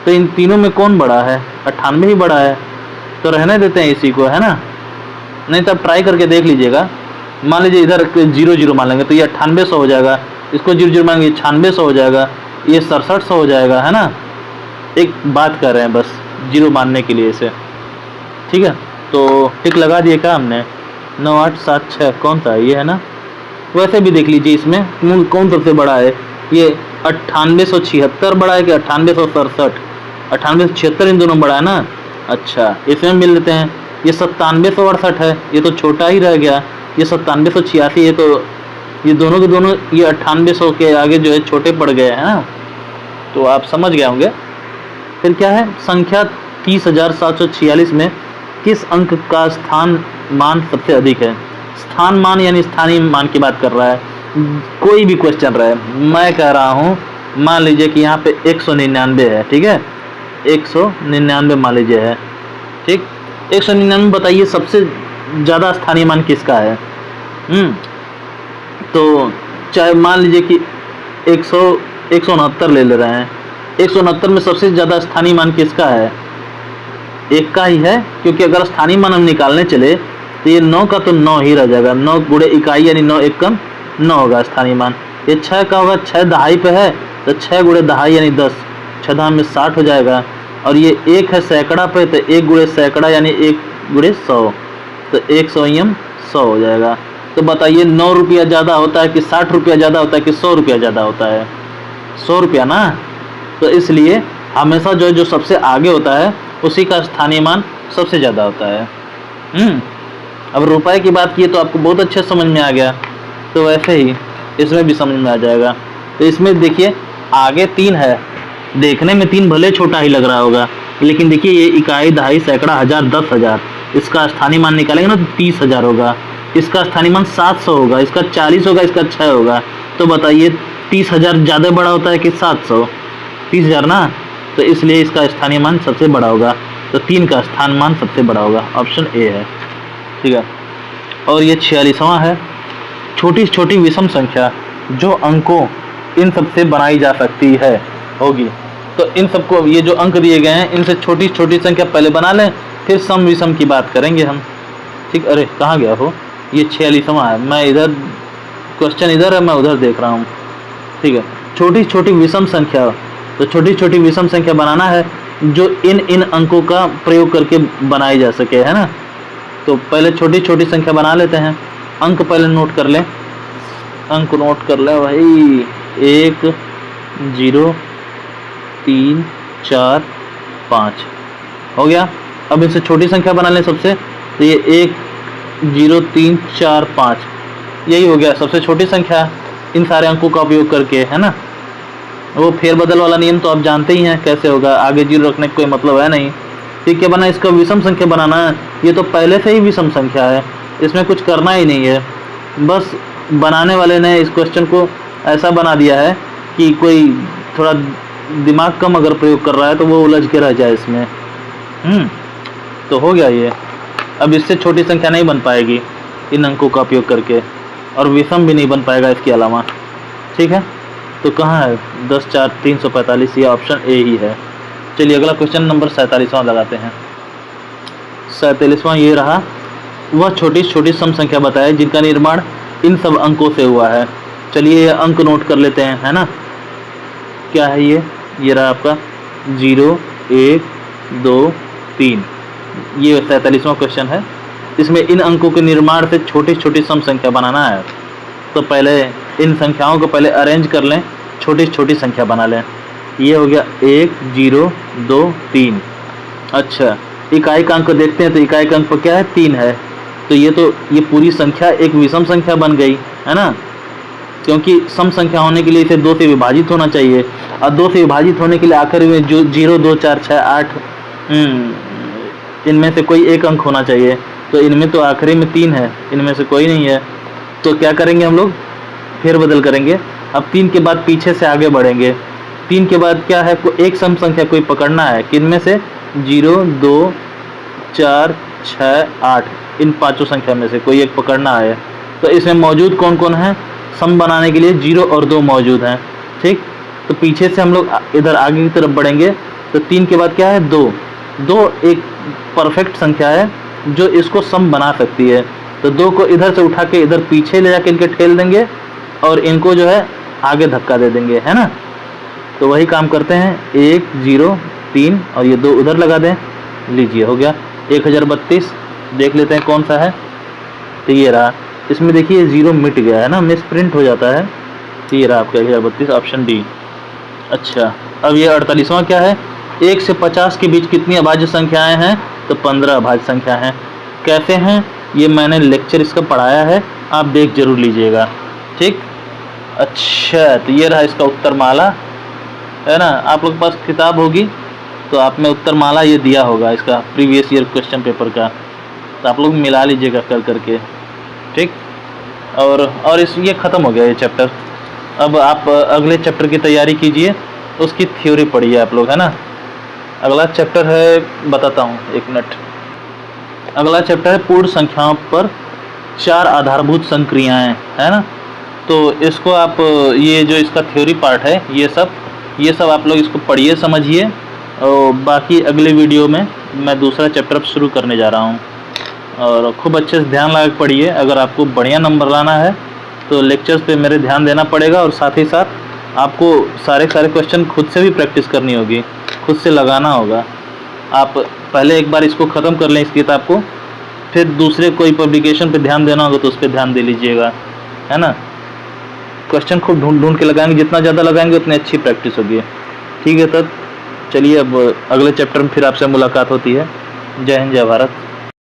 तो इन तीनों में कौन बड़ा है? 98 ही बड़ा है। तो रहने देते हैं इसी को, है ना। नहीं तो आप ट्राई करके देख लीजिएगा। मान लीजिए इधर 0 0 मान लेंगे तो ये 9800 हो जाएगा, इसको 0 0 मानेंगे 9600 हो जाएगा, ये 6700 हो जाएगा, है ना। एक बात कर रहे हैं बस 0 मानने के लिए इसे, ठीक है। तो टिक लगा दिए क्या हमने? 9 8 7 6 कौन सा है? ये है ना। वैसे भी देख लीजिए इसमें कौन सबसे बड़ा है। ये 9876 बड़ा है कि 9867? 9876 इन दोनों बड़ा है ना। अच्छा इसमें मिल लेते हैं। ये 9768 है, ये तो छोटा ही रह गया। ये 9786, ये तो ये दोनों के दोनों ये 9800 के आगे जो है छोटे पड़ गए हैं ना। तो आप समझ गए होंगे। फिर क्या है? संख्या 30,746 में किस अंक का स्थान मान सबसे अधिक है? स्थान मान यानी स्थानीय मान की बात कर रहा है। कोई भी क्वेश्चन रहे, मैं कह रहा हूँ मान लीजिए कि यहाँ पे 199 है, ठीक है, 199 मान लीजिए है, ठीक। 199 बताइए सबसे ज़्यादा स्थानीय मान किसका है? तो चाहे मान लीजिए कि 169 ले रहे हैं, 169 में सबसे ज़्यादा स्थानीय मान किसका है? एक का ही है, क्योंकि अगर स्थानीय मान हम निकालने चले तो ये 9 का तो 9 ही रह जाएगा। 9 गुणे इकाई यानी 9 एकम 9 होगा स्थानीय मान। ये 6 का होगा, 6 दहाई पे है तो 6 गुणे दहाई यानी 10, 6 दहाई में 60 हो जाएगा। और ये 1 है सैकड़ा पे, तो 1 गुणे सैकड़ा यानी 1 गुणे 100, तो 100 100 हो जाएगा। तो बताइए 9 रुपया ज़्यादा होता है कि 60 रुपया ज़्यादा होता है कि 100 रुपया ज़्यादा होता है? 100 रुपया ना। तो इसलिए हमेशा जो सबसे आगे होता है उसी का स्थानीय मान सबसे ज़्यादा होता है। अब रुपए की बात की तो आपको बहुत अच्छे समझ में आ गया, तो वैसे ही इसमें भी समझ में आ जाएगा। तो इसमें देखिए आगे 3 है, देखने में 3 भले छोटा ही लग रहा होगा, लेकिन देखिए ये इकाई दहाई सैकड़ा हज़ार 10,000, इसका स्थानीय मान निकालेंगे ना तो 30,000 होगा। इसका स्थानीय मान 700 होगा, इसका 40 होगा, इसका 6 होगा। तो बताइए 30,000 ज़्यादा बड़ा होता है कि 700? 30,000 ना। तो इसलिए इसका स्थानीय मान सबसे बड़ा होगा। तो 3 का स्थान मान सबसे बड़ा होगा, ऑप्शन ए है, ठीक है। और ये 46वां है। छोटी छोटी विषम संख्या जो अंकों इन सबसे बनाई जा सकती है होगी। तो इन सबको, ये जो अंक दिए गए हैं इनसे छोटी छोटी संख्या पहले बना लें, फिर सम विषम की बात करेंगे हम, ठीक। अरे कहाँ गया हो? ये 46वां है, मैं इधर, क्वेश्चन इधर है, मैं उधर देख रहा हूँ, ठीक है। छोटी छोटी विषम संख्या, तो छोटी छोटी विषम संख्या बनाना है जो इन अंकों का प्रयोग करके बनाई जा सके, है ना। तो पहले छोटी छोटी संख्या बना लेते हैं। अंक पहले नोट कर लें, अंक नोट कर लें भाई। 1 0 3 4 5 हो गया। अब इनसे छोटी संख्या बना लें सबसे, तो ये 1 0 3 4 5 यही हो गया सबसे छोटी संख्या इन सारे अंकों का उपयोग करके, है ना। वो फेरबदल वाला नियम तो आप जानते ही हैं कैसे होगा, आगे 0 रखने का कोई मतलब है नहीं। ठीक है बना, इसका विषम संख्या बनाना है। ये तो पहले से ही विषम संख्या है, इसमें कुछ करना ही नहीं है। बस बनाने वाले ने इस क्वेश्चन को ऐसा बना दिया है कि कोई थोड़ा दिमाग कम अगर प्रयोग कर रहा है तो वो उलझ के रह जाए इसमें। तो हो गया ये। अब इससे छोटी संख्या नहीं बन पाएगी इन अंकों का उपयोग करके, और विषम भी नहीं बन पाएगा इसके अलावा। ठीक है, तो कहाँ है 10 4 345, ये ऑप्शन ए ही है। चलिए अगला क्वेश्चन नंबर 47वां लगाते हैं। 47वां ये रहा, वह छोटी छोटी सम संख्या बताए जिनका निर्माण इन सब अंकों से हुआ है। चलिए ये अंक नोट कर लेते हैं, है ना। क्या है ये रहा आपका 0 1 2 3। ये 47वां क्वेश्चन है। इसमें इन अंकों के निर्माण से छोटी छोटी सम संख्या बनाना है। तो पहले इन संख्याओं को पहले अरेंज कर लें, छोटी छोटी संख्या बना लें। ये हो गया 1 0 2 3। अच्छा, इकाई का अंक देखते हैं तो इकाई का अंक पर क्या है 3 है। तो ये पूरी संख्या एक विषम संख्या बन गई, है ना। क्योंकि सम संख्या होने के लिए इसे 2 से विभाजित होना चाहिए, और 2 से विभाजित होने के लिए आखिर में जो 0, 2, 4, 6, 8 इनमें से कोई एक अंक होना चाहिए। तो इनमें तो आखिरी में 3 है, इनमें से कोई नहीं है। तो क्या करेंगे हम लोग, फेर बदल करेंगे। अब 3 के बाद पीछे से आगे बढ़ेंगे। 3 के बाद क्या है, एक सम संख्या कोई पकड़ना है, किनमें से 0, 2, 4, 6, 8 इन पांचों संख्या में से कोई एक पकड़ना है। तो इसमें मौजूद कौन कौन है, सम बनाने के लिए 0 और 2 मौजूद हैं। ठीक, तो पीछे से हम लोग इधर आगे की तरफ बढ़ेंगे। तो 3 के बाद क्या है, 2 एक परफेक्ट संख्या है जो इसको सम बना सकती है। तो 2 को इधर से उठा के इधर पीछे ले जाके इनके ठेल देंगे और इनको जो है आगे धक्का दे देंगे, है ना। तो वही काम करते हैं, 1, 0, 3 और ये 2 उधर लगा दें। लीजिए हो गया 1032। देख लेते हैं कौन सा है। तो ये रहा, इसमें देखिए 0 मिट गया है ना, मिस प्रिंट हो जाता है। तो ये रहा आपका 1032, ऑप्शन डी। अच्छा, अब ये 48वां क्या है, 1 से 50 के बीच कितनी अभाज्य संख्याएं हैं, तो 15 अभाज्य संख्या हैं। कैसे हैं ये मैंने लेक्चर इसका पढ़ाया है, आप देख जरूर लीजिएगा। ठीक, अच्छा, तो ये रहा इसका उत्तर माला, है ना। आप लोग के पास किताब होगी तो आप में उत्तर माला ये दिया होगा इसका, प्रीवियस ईयर क्वेश्चन पेपर का। तो आप लोग मिला लीजिएगा कर करके। ठीक, और इस ये ख़त्म हो गया ये चैप्टर। अब आप अगले चैप्टर की तैयारी कीजिए, उसकी थ्योरी पढ़िए आप लोग, है ना। अगला चैप्टर है, बताता हूँ, 1 मिनट। अगला चैप्टर है पूर्ण संख्याओं पर 4 आधारभूत संक्रियाएं, है ना। तो इसको आप, ये जो इसका थ्योरी पार्ट है, ये सब आप लोग इसको पढ़िए, समझिए। और बाकी अगले वीडियो में मैं दूसरा चैप्टर अब शुरू करने जा रहा हूँ, और खूब अच्छे से ध्यान लगा के पढ़िए। अगर आपको बढ़िया नंबर लाना है तो लेक्चर्स पे मेरे ध्यान देना पड़ेगा, और साथ ही साथ आपको सारे क्वेश्चन खुद से भी प्रैक्टिस करनी होगी, खुद से लगाना होगा। आप पहले एक बार इसको ख़त्म कर लें, इस किताब को, फिर दूसरे कोई पब्लिकेशन पे ध्यान देना होगा तो उस पर ध्यान दे लीजिएगा, है ना। क्वेश्चन खूब ढूंढ के लगाएंगे, जितना ज़्यादा लगाएंगे उतनी अच्छी प्रैक्टिस होगी। ठीक है, तब चलिए अब अगले चैप्टर में फिर आपसे मुलाकात होती है। जय हिंद, जय भारत।